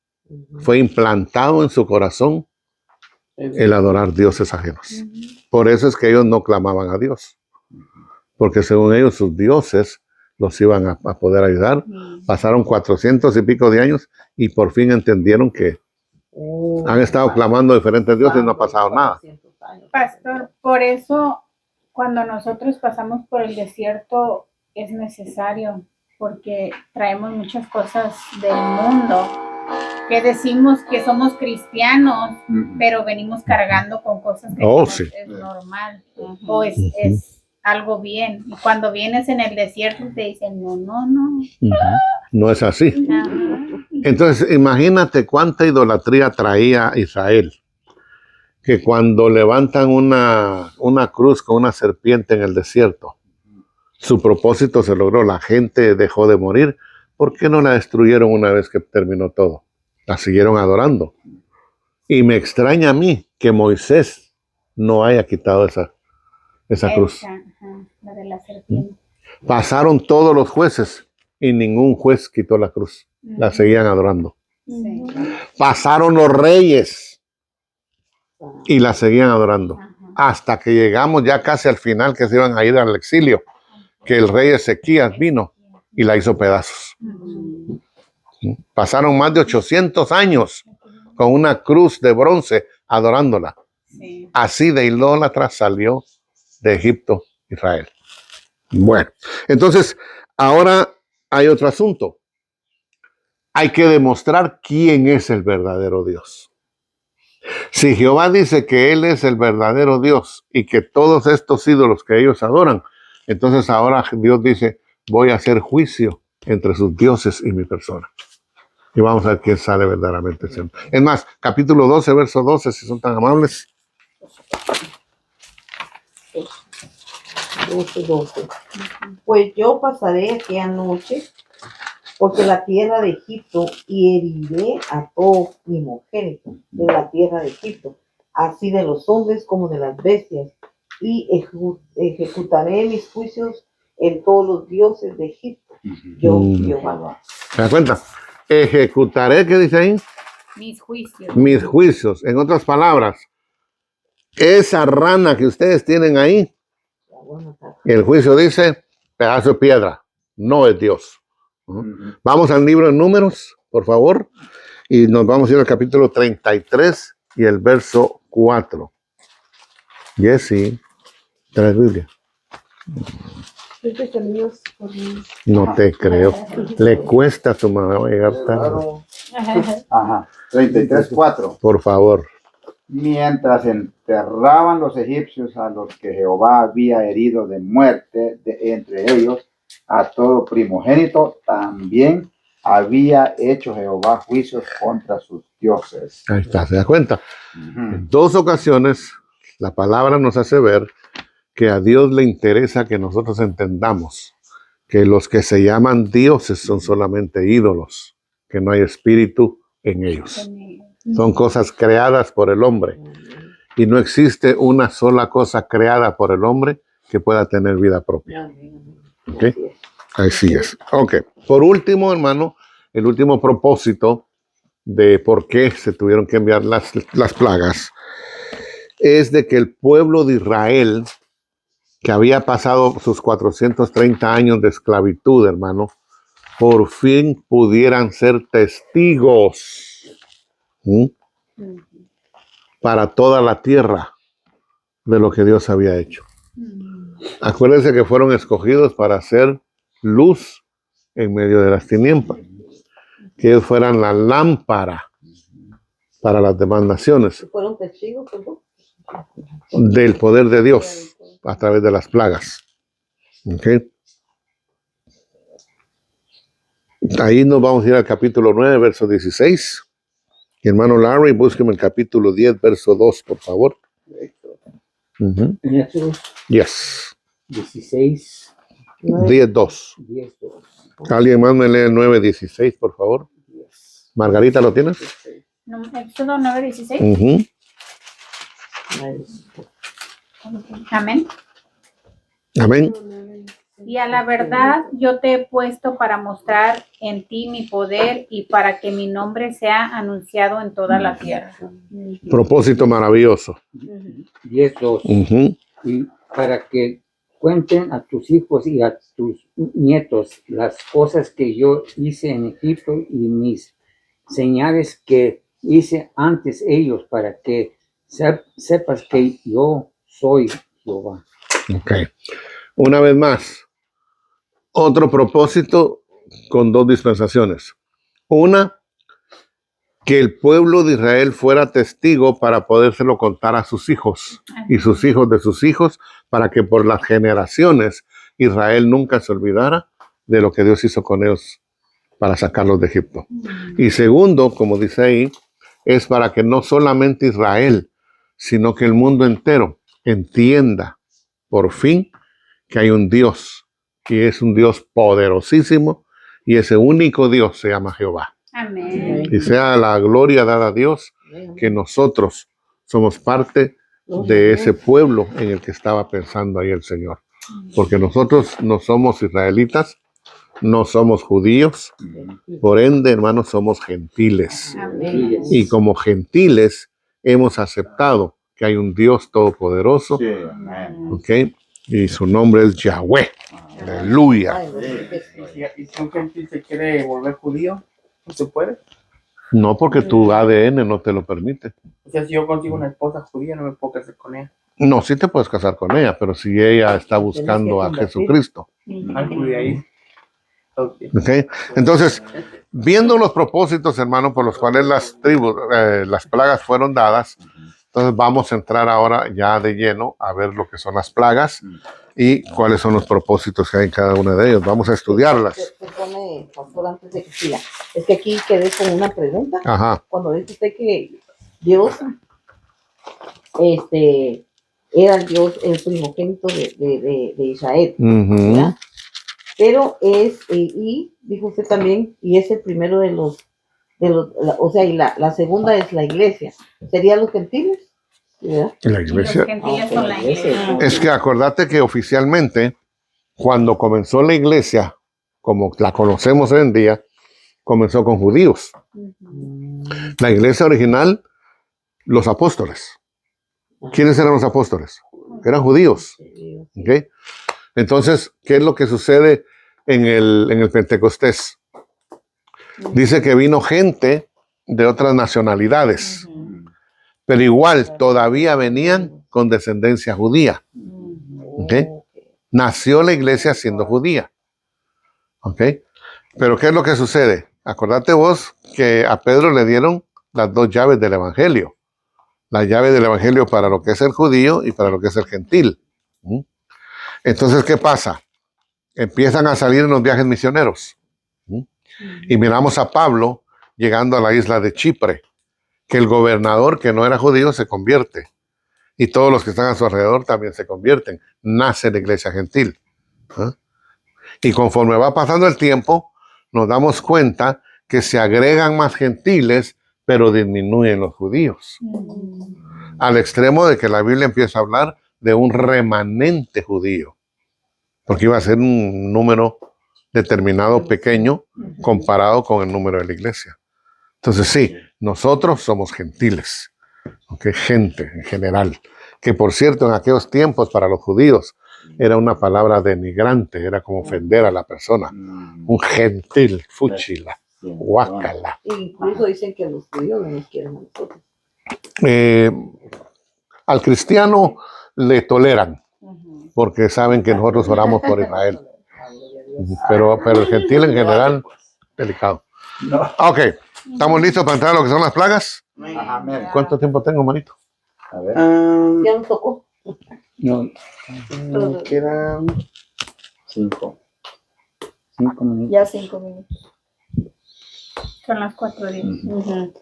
Speaker 1: Fue implantado en su corazón el adorar dioses ajenos. Por eso es que ellos no clamaban a Dios. Porque según ellos, sus dioses los iban a poder ayudar. Pasaron 400 y pico de años y por fin entendieron que han estado clamando a diferentes dioses y no ha pasado nada.
Speaker 8: Pastor, por eso cuando nosotros pasamos por el desierto es necesario, porque traemos muchas cosas del mundo, que decimos que somos cristianos, pero venimos cargando con cosas que
Speaker 1: Sí.
Speaker 8: es normal, o es algo bien. Y cuando vienes en el desierto te dicen, no.
Speaker 1: No es así.
Speaker 8: Ajá.
Speaker 1: Entonces, imagínate cuánta idolatría traía Israel. Que cuando levantan una cruz con una serpiente en el desierto, su propósito se logró, la gente dejó de morir. ¿Por qué no la destruyeron una vez que terminó todo? La siguieron adorando. Y me extraña a mí que Moisés no haya quitado esa cruz.
Speaker 8: La de la serpiente.
Speaker 1: Pasaron todos los jueces y ningún juez quitó la cruz. La seguían adorando.
Speaker 8: Sí.
Speaker 1: Pasaron los reyes y la seguían adorando. Hasta que llegamos ya casi al final, que se iban a ir al exilio, que el rey Ezequías vino y la hizo pedazos. Pasaron más de 800 años con una cruz de bronce adorándola.
Speaker 8: Sí.
Speaker 1: Así de idólatra salió de Egipto Israel. Bueno, entonces ahora hay otro asunto. Hay que demostrar quién es el verdadero Dios. Si Jehová dice que Él es el verdadero Dios y que todos estos ídolos que ellos adoran, entonces ahora Dios dice, voy a hacer juicio entre sus dioses y mi persona. Y vamos a ver quién sale verdaderamente siempre. Es más, capítulo 12, verso 12, si son tan amables.
Speaker 3: 12. Pues yo pasaré aquella noche porque la tierra de Egipto y heriré a todo primogénito de la tierra de Egipto, así de los hombres como de las bestias, y ejecutaré mis juicios en todos los dioses de Egipto. Yo, Jehová.
Speaker 1: ¿Se da cuenta? Ejecutaré, ¿qué dice ahí?
Speaker 8: Mis juicios.
Speaker 1: Mis juicios. En otras palabras, esa rana que ustedes tienen ahí, el juicio dice, pedazo de piedra, no es Dios. Vamos al libro de Números, por favor, y nos vamos a ir al capítulo 33 y el verso 4. Jessy, trae Biblia. No te creo. Le cuesta a tu mamá llegar tarde.
Speaker 2: 33:4.
Speaker 1: Por favor.
Speaker 2: Mientras enterraban los egipcios a los que Jehová había herido de muerte entre ellos, a todo primogénito, también había hecho Jehová juicios contra sus dioses.
Speaker 1: Ahí está, ¿se da cuenta? En 2 ocasiones, la palabra nos hace ver que a Dios le interesa que nosotros entendamos que los que se llaman dioses son solamente ídolos, que no hay espíritu en ellos. Son cosas creadas por el hombre. Y no existe una sola cosa creada por el hombre que pueda tener vida propia. ¿Ok? Así es. Ok. Por último, hermano, el último propósito de por qué se tuvieron que enviar las plagas es de que el pueblo de Israel, que había pasado sus 430 años de esclavitud, hermano, por fin pudieran ser testigos para toda la tierra de lo que Dios había hecho. Acuérdense que fueron escogidos para hacer luz en medio de las tinieblas, que ellos fueran la lámpara para las demás naciones
Speaker 3: Fueron testigos, perdón.
Speaker 1: del poder de Dios a través de las plagas. ¿Ok? Ahí nos vamos a ir al capítulo 9, verso 16. Hermano Larry, búsqueme el capítulo 10, verso 2, por favor.
Speaker 5: En Éxodo
Speaker 1: Yes.
Speaker 5: 16,
Speaker 1: 10, 2.
Speaker 5: 10, 2.
Speaker 1: ¿Alguien más me lee el 9, 16, por favor?
Speaker 5: Yes.
Speaker 1: Margarita, ¿lo tienes?
Speaker 8: Éxodo 9:16.
Speaker 1: Ujú.
Speaker 8: Amén.
Speaker 1: Amén.
Speaker 8: Y a la verdad yo te he puesto para mostrar en ti mi poder y para que mi nombre sea anunciado en toda la tierra.
Speaker 1: Propósito maravilloso.
Speaker 5: 10, 2.
Speaker 1: Ujú.
Speaker 5: Y para que cuenten a tus hijos y a tus nietos las cosas que yo hice en Egipto y mis señales que hice antes ellos, para que sepas que yo soy Jehová.
Speaker 1: Ok. Una vez más, otro propósito con dos dispensaciones. Una, que el pueblo de Israel fuera testigo para podérselo contar a sus hijos y sus hijos de sus hijos, para que por las generaciones Israel nunca se olvidara de lo que Dios hizo con ellos para sacarlos de Egipto. Y segundo, como dice ahí, es para que no solamente Israel, sino que el mundo entero entienda por fin que hay un Dios, y es un Dios poderosísimo, y ese único Dios se llama Jehová.
Speaker 8: Amén.
Speaker 1: Y sea la gloria dada a Dios, que nosotros somos parte de ese pueblo en el que estaba pensando ahí el Señor. Porque nosotros no somos israelitas, no somos judíos, por ende, hermanos, somos gentiles.
Speaker 8: Amén.
Speaker 1: Y como gentiles hemos aceptado que hay un Dios todopoderoso,
Speaker 2: Sí, amén.
Speaker 1: ¿ok? Y su nombre es Yahweh. Aleluya.
Speaker 4: ¿Y si un gentil se quiere volver judío? ¿No se puede?
Speaker 1: No, porque tu ADN no te lo permite.
Speaker 4: O sea, si yo consigo una esposa judía, no me puedo casar con ella.
Speaker 1: No, sí te puedes casar con ella, pero si ella está buscando a Jesucristo.
Speaker 4: Al judaísmo. Ok.
Speaker 1: ¿Ok? Entonces, viendo los propósitos, hermano, por los cuales las tribus, las plagas fueron dadas, entonces vamos a entrar ahora ya de lleno a ver lo que son las plagas y cuáles son los propósitos que hay en cada una de ellos. Vamos a estudiarlas.
Speaker 3: Perdone, pastor, antes de que siga. Es que aquí quedé con una pregunta.
Speaker 1: Ajá.
Speaker 3: Cuando dice usted que Dios era Dios el primogénito de Israel,
Speaker 1: Ujú.
Speaker 3: ¿verdad? Pero es, y dijo usted también, y es el primero de los, o sea, y la segunda es la iglesia. ¿Serían los gentiles? ¿Verdad?
Speaker 1: La
Speaker 8: Y los
Speaker 1: iglesia.
Speaker 8: gentiles son la iglesia.
Speaker 1: Es que acordate que oficialmente, cuando comenzó la iglesia, como la conocemos hoy en día, comenzó con judíos. La iglesia original, los apóstoles. ¿Quiénes eran los apóstoles? Eran judíos. ¿Ok? Entonces, ¿qué es lo que sucede en el Pentecostés? Dice que vino gente de otras nacionalidades, pero igual todavía venían con descendencia judía. ¿Ok? Nació la iglesia siendo judía. ¿Ok? Pero ¿qué es lo que sucede? Acordate vos que a Pedro le dieron las dos llaves del evangelio. La llave del evangelio para lo que es el judío y para lo que es el gentil. Entonces, ¿qué pasa? Empiezan a salir en los viajes misioneros. Y miramos a Pablo llegando a la isla de Chipre, que el gobernador que no era judío se convierte. Y todos los que están a su alrededor también se convierten. Nace la iglesia gentil. Y conforme va pasando el tiempo, nos damos cuenta que se agregan más gentiles, pero disminuyen los judíos. Al extremo de que la Biblia empieza a hablar de un remanente judío, porque iba a ser un número determinado pequeño comparado con el número de la iglesia. Entonces sí, nosotros somos gentiles, ¿okay? Gente en general, que por cierto en aquellos tiempos para los judíos era una palabra denigrante, era como ofender a la persona. Un gentil, fúchila, guácala.
Speaker 3: Incluso dicen que los judíos no nos quieren a nosotros.
Speaker 1: Al cristiano le toleran, porque saben que nosotros oramos por Israel. Pero el gentil en general, delicado.
Speaker 2: No.
Speaker 1: Ok, ¿estamos listos para entrar a lo que son las plagas?
Speaker 2: Amén.
Speaker 1: ¿Cuánto tiempo tengo, manito?
Speaker 2: A ver.
Speaker 3: Ya nos tocó.
Speaker 5: No,
Speaker 4: Quedan
Speaker 2: 5.
Speaker 5: 5 minutos.
Speaker 7: Ya 5 minutos.
Speaker 8: Son las 4:10.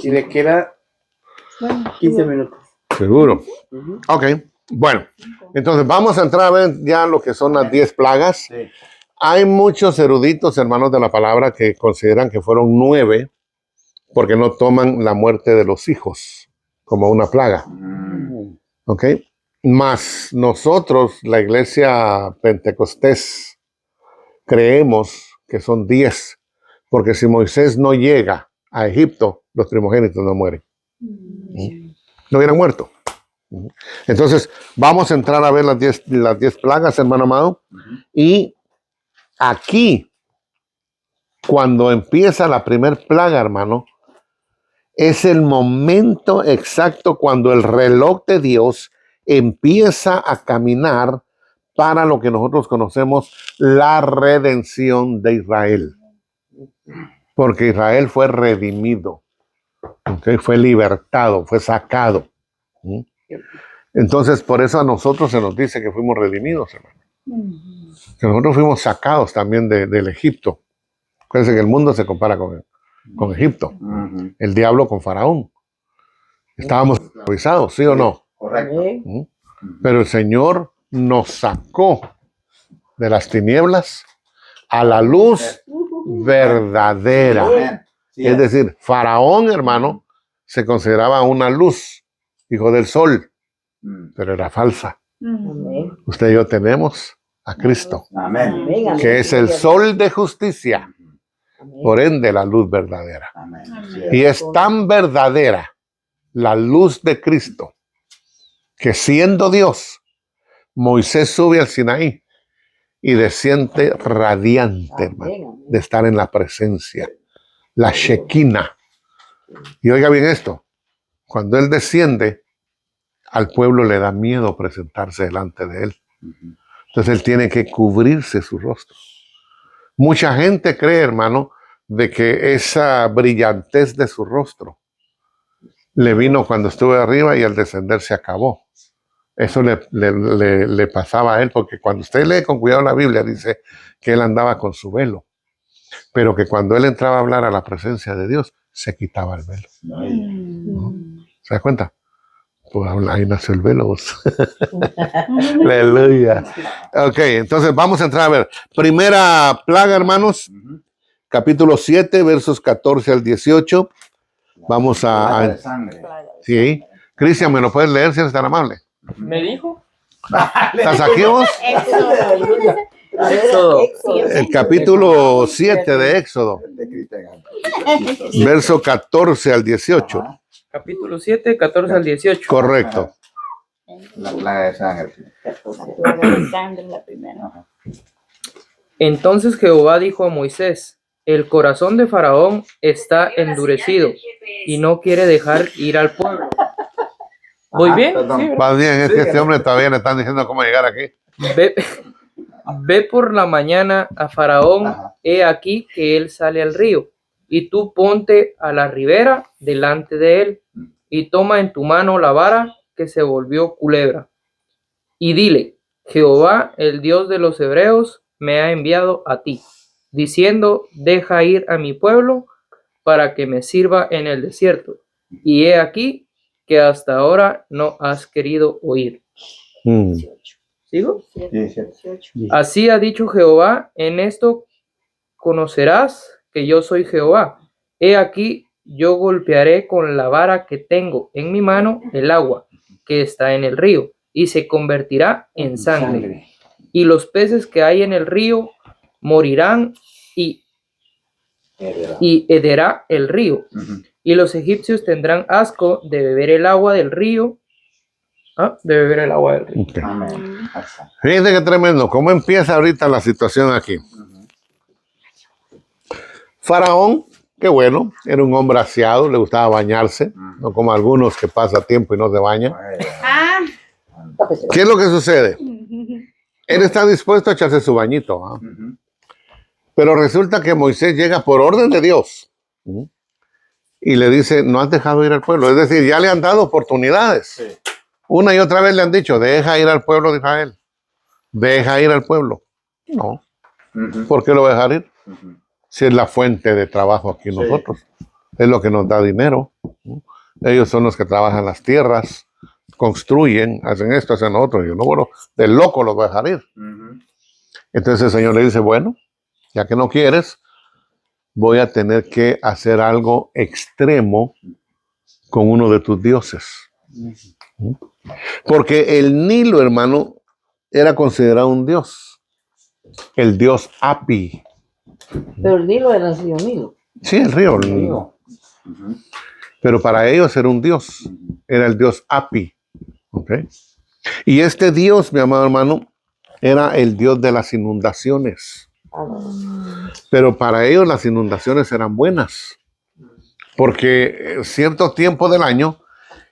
Speaker 4: y le queda 15 minutos.
Speaker 1: Seguro. Ok, bueno, entonces vamos a entrar a ver ya lo que son las 10 plagas.
Speaker 2: Sí.
Speaker 1: Hay muchos eruditos, hermanos de la palabra, que consideran que fueron 9 porque no toman la muerte de los hijos como una plaga. ¿Ok? Más nosotros, la iglesia pentecostés, creemos que son 10, porque si Moisés no llega a Egipto, los primogénitos no mueren. No hubieran muerto. Entonces, vamos a entrar a ver las 10 plagas, hermano amado. Y aquí, cuando empieza la primer plaga, hermano, es el momento exacto cuando el reloj de Dios empieza a caminar para lo que nosotros conocemos la redención de Israel. Porque Israel fue redimido, ¿okay? Fue libertado, fue sacado. Entonces, por eso a nosotros se nos dice que fuimos redimidos, hermano. Que nosotros fuimos sacados también del Egipto. Acuérdense que el mundo se compara con Egipto. El diablo con Faraón. Estábamos esclavizados, ¿sí o no?
Speaker 2: Correcto.
Speaker 1: Pero el Señor nos sacó de las tinieblas a la luz verdadera.
Speaker 2: Amén. Sí,
Speaker 1: Es decir, Faraón, hermano, se consideraba una luz, hijo del sol, pero era falsa.
Speaker 3: Amén.
Speaker 1: Usted y yo tenemos a Cristo,
Speaker 2: Amén.
Speaker 3: Amén, amén.
Speaker 1: que es el sol de justicia,
Speaker 3: Amén.
Speaker 1: por ende la luz verdadera.
Speaker 2: Amén.
Speaker 1: Y es tan verdadera la luz de Cristo que siendo Dios, Moisés sube al Sinaí y desciende radiante, hermano,
Speaker 3: Amén, amén.
Speaker 1: de estar en la presencia, la Shekinah. Y oiga bien esto, cuando él desciende, al pueblo le da miedo presentarse delante de él. Entonces él tiene que cubrirse su rostro. Mucha gente cree, hermano, de que esa brillantez de su rostro le vino cuando estuvo arriba y al descender se acabó. Eso le pasaba a él, porque cuando usted lee con cuidado la Biblia, dice que él andaba con su velo, pero que cuando él entraba a hablar a la presencia de Dios, se quitaba el velo. ¿Se da cuenta? Pues ahí nació el velo. Aleluya. Ok, entonces vamos a entrar a ver. Primera plaga, hermanos, capítulo 7, versos 14 al 18. Vamos
Speaker 2: Plaga
Speaker 1: a...
Speaker 2: de sangre.
Speaker 1: Sí. Cristian, ¿me lo puedes leer si eres tan amable?
Speaker 4: ¿Me dijo?
Speaker 1: ¿Estás aquí vos?
Speaker 4: Éxodo.
Speaker 1: El capítulo 7 de Éxodo,
Speaker 2: De Cristian.
Speaker 1: verso 14 al 18.
Speaker 2: Ajá.
Speaker 4: Capítulo 7, 14 al 18.
Speaker 1: Correcto.
Speaker 2: La plaga de sangre.
Speaker 6: Sangre la primera.
Speaker 4: Entonces Jehová dijo a Moisés: el corazón de Faraón está endurecido y no quiere dejar ir al pueblo. ¿Voy
Speaker 2: Ajá,
Speaker 4: bien?
Speaker 2: perdón.
Speaker 4: Sí, ¿verdad?
Speaker 1: Más bien, es que este hombre todavía le están diciendo cómo llegar aquí.
Speaker 4: Ve por la mañana a Faraón,
Speaker 2: Ajá.
Speaker 4: he aquí que él sale al río, y tú ponte a la ribera delante de él, y toma en tu mano la vara que se volvió culebra, y dile: Jehová, el Dios de los hebreos, me ha enviado a ti, diciendo: deja ir a mi pueblo para que me sirva en el desierto, y he aquí que hasta ahora no has querido oír. ¿Sigo?
Speaker 2: Sí, sí.
Speaker 4: Así ha dicho Jehová: en esto conocerás que yo soy Jehová. He aquí, yo golpearé con la vara que tengo en mi mano el agua que está en el río, y se convertirá en sangre. Y los peces que hay en el río morirán, y hederá el río. Y los egipcios tendrán asco de beber el agua del río. De beber el agua del río.
Speaker 1: Ok.
Speaker 2: Amén.
Speaker 1: Fíjense qué tremendo. ¿Cómo empieza ahorita la situación aquí? Faraón, qué bueno, era un hombre aseado, le gustaba bañarse, no como algunos que pasa tiempo y no se bañan. ¿Qué es lo que sucede? Él está dispuesto a echarse su bañito, ¿ah? Pero resulta que Moisés llega por orden de Dios y le dice, no has dejado ir al pueblo. Es decir, ya le han dado oportunidades.
Speaker 2: Sí.
Speaker 1: Una y otra vez le han dicho, deja ir al pueblo de Israel. Deja ir al pueblo. No. ¿Por qué lo va a dejar ir? Si es la fuente de trabajo aquí nosotros. Es lo que nos da dinero. Ellos son los que trabajan las tierras, construyen, hacen esto, hacen lo otro. Y yo no, bueno, de loco los va a dejar ir. Entonces el Señor le dice, bueno, ya que no quieres, voy a tener que hacer algo extremo con uno de tus dioses. Porque el Nilo, hermano, era considerado un dios. El dios Api.
Speaker 3: Pero el Nilo era el río Nilo.
Speaker 1: Sí, el río. El Nilo. Pero para ellos era un dios. Era el dios Api. ¿Okay? Y este dios, mi amado hermano, era el dios de las inundaciones. Pero para ellos las inundaciones eran buenas. Porque cierto tiempo del año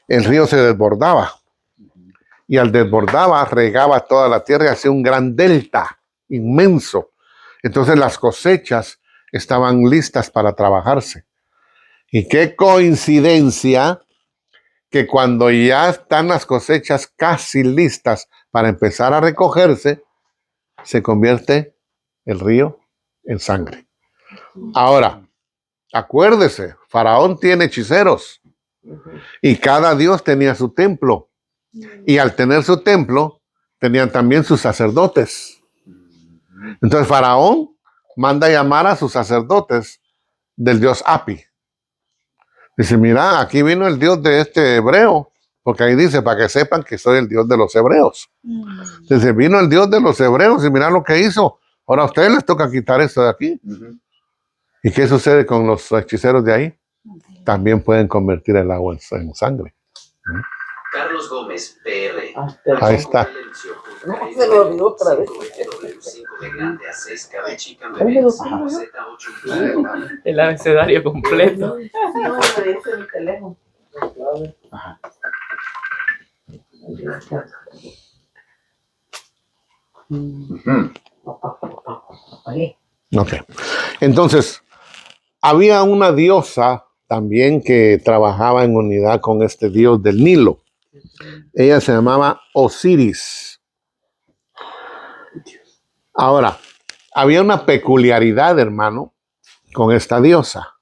Speaker 1: el río se desbordaba. Y al desbordaba, regaba toda la tierra y hacía un gran delta inmenso. Entonces las cosechas estaban listas para trabajarse. Y qué coincidencia que cuando ya están las cosechas casi listas para empezar a recogerse, se convierte el río en sangre. Ahora, acuérdese, Faraón tiene hechiceros y cada dios tenía su templo. Y al tener su templo, tenían también sus sacerdotes. Entonces Faraón manda llamar a sus sacerdotes del dios Api. Dice, mira, aquí vino el dios de este hebreo, porque ahí dice, para que sepan que soy el dios de los hebreos. Dice, vino el dios de los hebreos y mira lo que hizo. Ahora a ustedes les toca quitar esto de aquí. ¿Y qué sucede con los hechiceros de ahí? También pueden convertir el agua en sangre.
Speaker 9: Carlos Gómez, PR.
Speaker 1: Ahí está.
Speaker 3: No, se me olvidó otra vez.
Speaker 4: El abecedario completo.
Speaker 3: No, me dice mi teléfono.
Speaker 1: Ok. Entonces, había una diosa también que trabajaba en unidad con este dios del Nilo. Ella se llamaba Osiris. Ahora, había una peculiaridad, hermano, con esta diosa.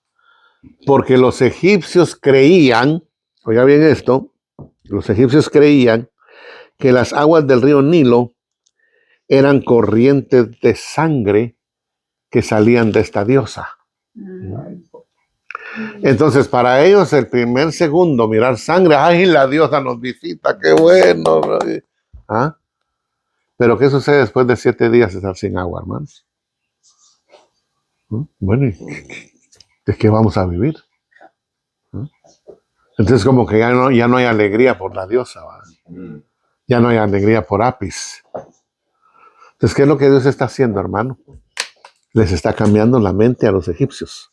Speaker 1: Porque los egipcios creían, oiga bien esto, los egipcios creían que las aguas del río Nilo eran corrientes de sangre que salían de esta diosa. Entonces, para ellos, el primer segundo, mirar sangre, ¡ay, la diosa nos visita! ¡Qué bueno! ¿Ah? Pero, ¿qué sucede después de 7 días de estar sin agua, hermanos? Bueno, ¿de qué vamos a vivir? Entonces, como que ya no hay alegría por la diosa, ¿verdad? Ya no hay alegría por Apis. Entonces, ¿qué es lo que Dios está haciendo, hermano? Les está cambiando la mente a los egipcios.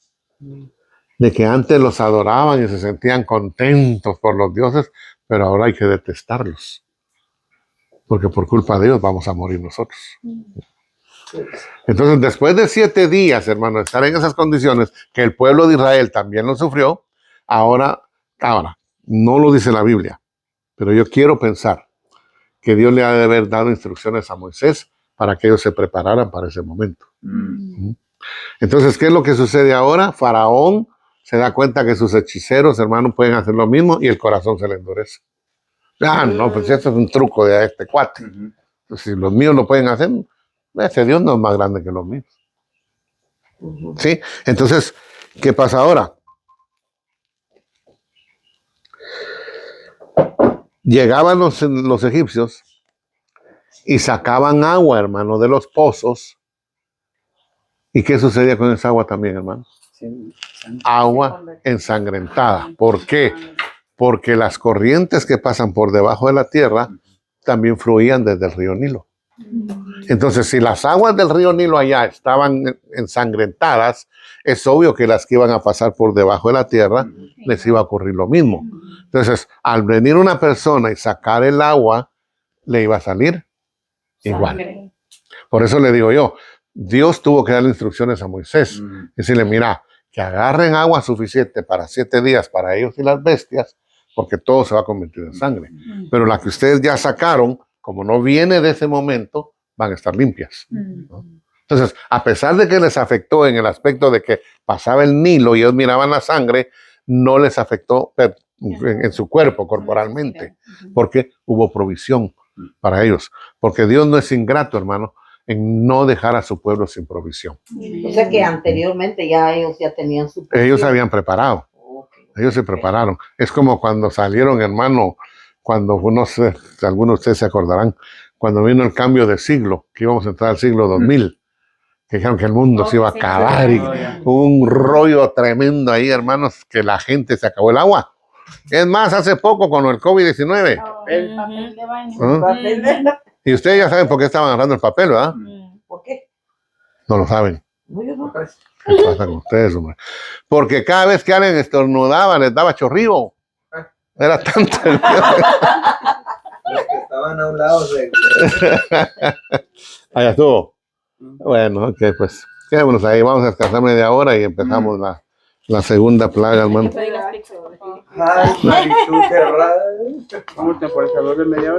Speaker 1: De que antes los adoraban y se sentían contentos por los dioses, pero ahora hay que detestarlos. Porque por culpa de Dios vamos a morir nosotros. Entonces, después de 7 días, hermano, de estar en esas condiciones, que el pueblo de Israel también lo sufrió, ahora, no lo dice la Biblia, pero yo quiero pensar que Dios le ha de haber dado instrucciones a Moisés para que ellos se prepararan para ese momento. Entonces, ¿qué es lo que sucede ahora? Faraón se da cuenta que sus hechiceros, hermanos, pueden hacer lo mismo y el corazón se le endurece. No, pues esto es un truco de este cuate. Si los míos lo pueden hacer, ese Dios no es más grande que los míos. ¿Sí? Entonces, ¿qué pasa ahora? Llegaban los egipcios y sacaban agua, hermano, de los pozos. ¿Y qué sucedía con esa agua también, hermano? Agua ensangrentada. ¿Por qué? Porque las corrientes que pasan por debajo de la tierra también fluían desde el río Nilo. Entonces, si las aguas del río Nilo allá estaban ensangrentadas, es obvio que las que iban a pasar por debajo de la tierra les iba a ocurrir lo mismo. Entonces, al venir una persona y sacar el agua le iba a salir igual.
Speaker 3: Sangre.
Speaker 1: Por eso le digo yo, Dios tuvo que darle instrucciones a Moisés. Decirle, mira, que agarren agua suficiente para 7 días para ellos y las bestias, porque todo se va a convertir en sangre. Pero la que ustedes ya sacaron, como no viene de ese momento, van a estar limpias, ¿no? Entonces, a pesar de que les afectó en el aspecto de que pasaba el Nilo y ellos miraban la sangre, no les afectó en su cuerpo, corporalmente, porque hubo provisión para ellos. Porque Dios no es ingrato, hermano, en no dejar a su pueblo sin provisión.
Speaker 3: O sea que anteriormente ya ellos ya tenían su...
Speaker 1: Ellos se habían preparado.
Speaker 3: Okay.
Speaker 1: Ellos se prepararon. Es como cuando salieron, hermano, cuando, no sé, algunos de ustedes se acordarán, cuando vino el cambio de siglo, que íbamos a entrar al siglo 2000, que dijeron que el mundo se iba a acabar y hubo un rollo tremendo ahí, hermanos, que la gente se acabó el agua. Es más, hace poco con el COVID-19.
Speaker 6: El papel de baño.
Speaker 1: ¿Ah? Y ustedes ya saben por qué estaban agarrando el papel, ¿verdad?
Speaker 3: ¿Por qué?
Speaker 1: No lo saben.
Speaker 3: No, yo no.
Speaker 1: ¿Qué pasa con ustedes, hombre? Porque cada vez que alguien estornudaba, les daba chorrillo. Era tanto.
Speaker 10: Los que estaban a un lado de...
Speaker 1: Allá estuvo. Bueno, ok, pues quedémonos ahí. Vamos a descansar media hora y empezamos la segunda plaga, hermano.
Speaker 10: Ay, Marichu, qué raro.
Speaker 4: Vamos por el calor de media hora.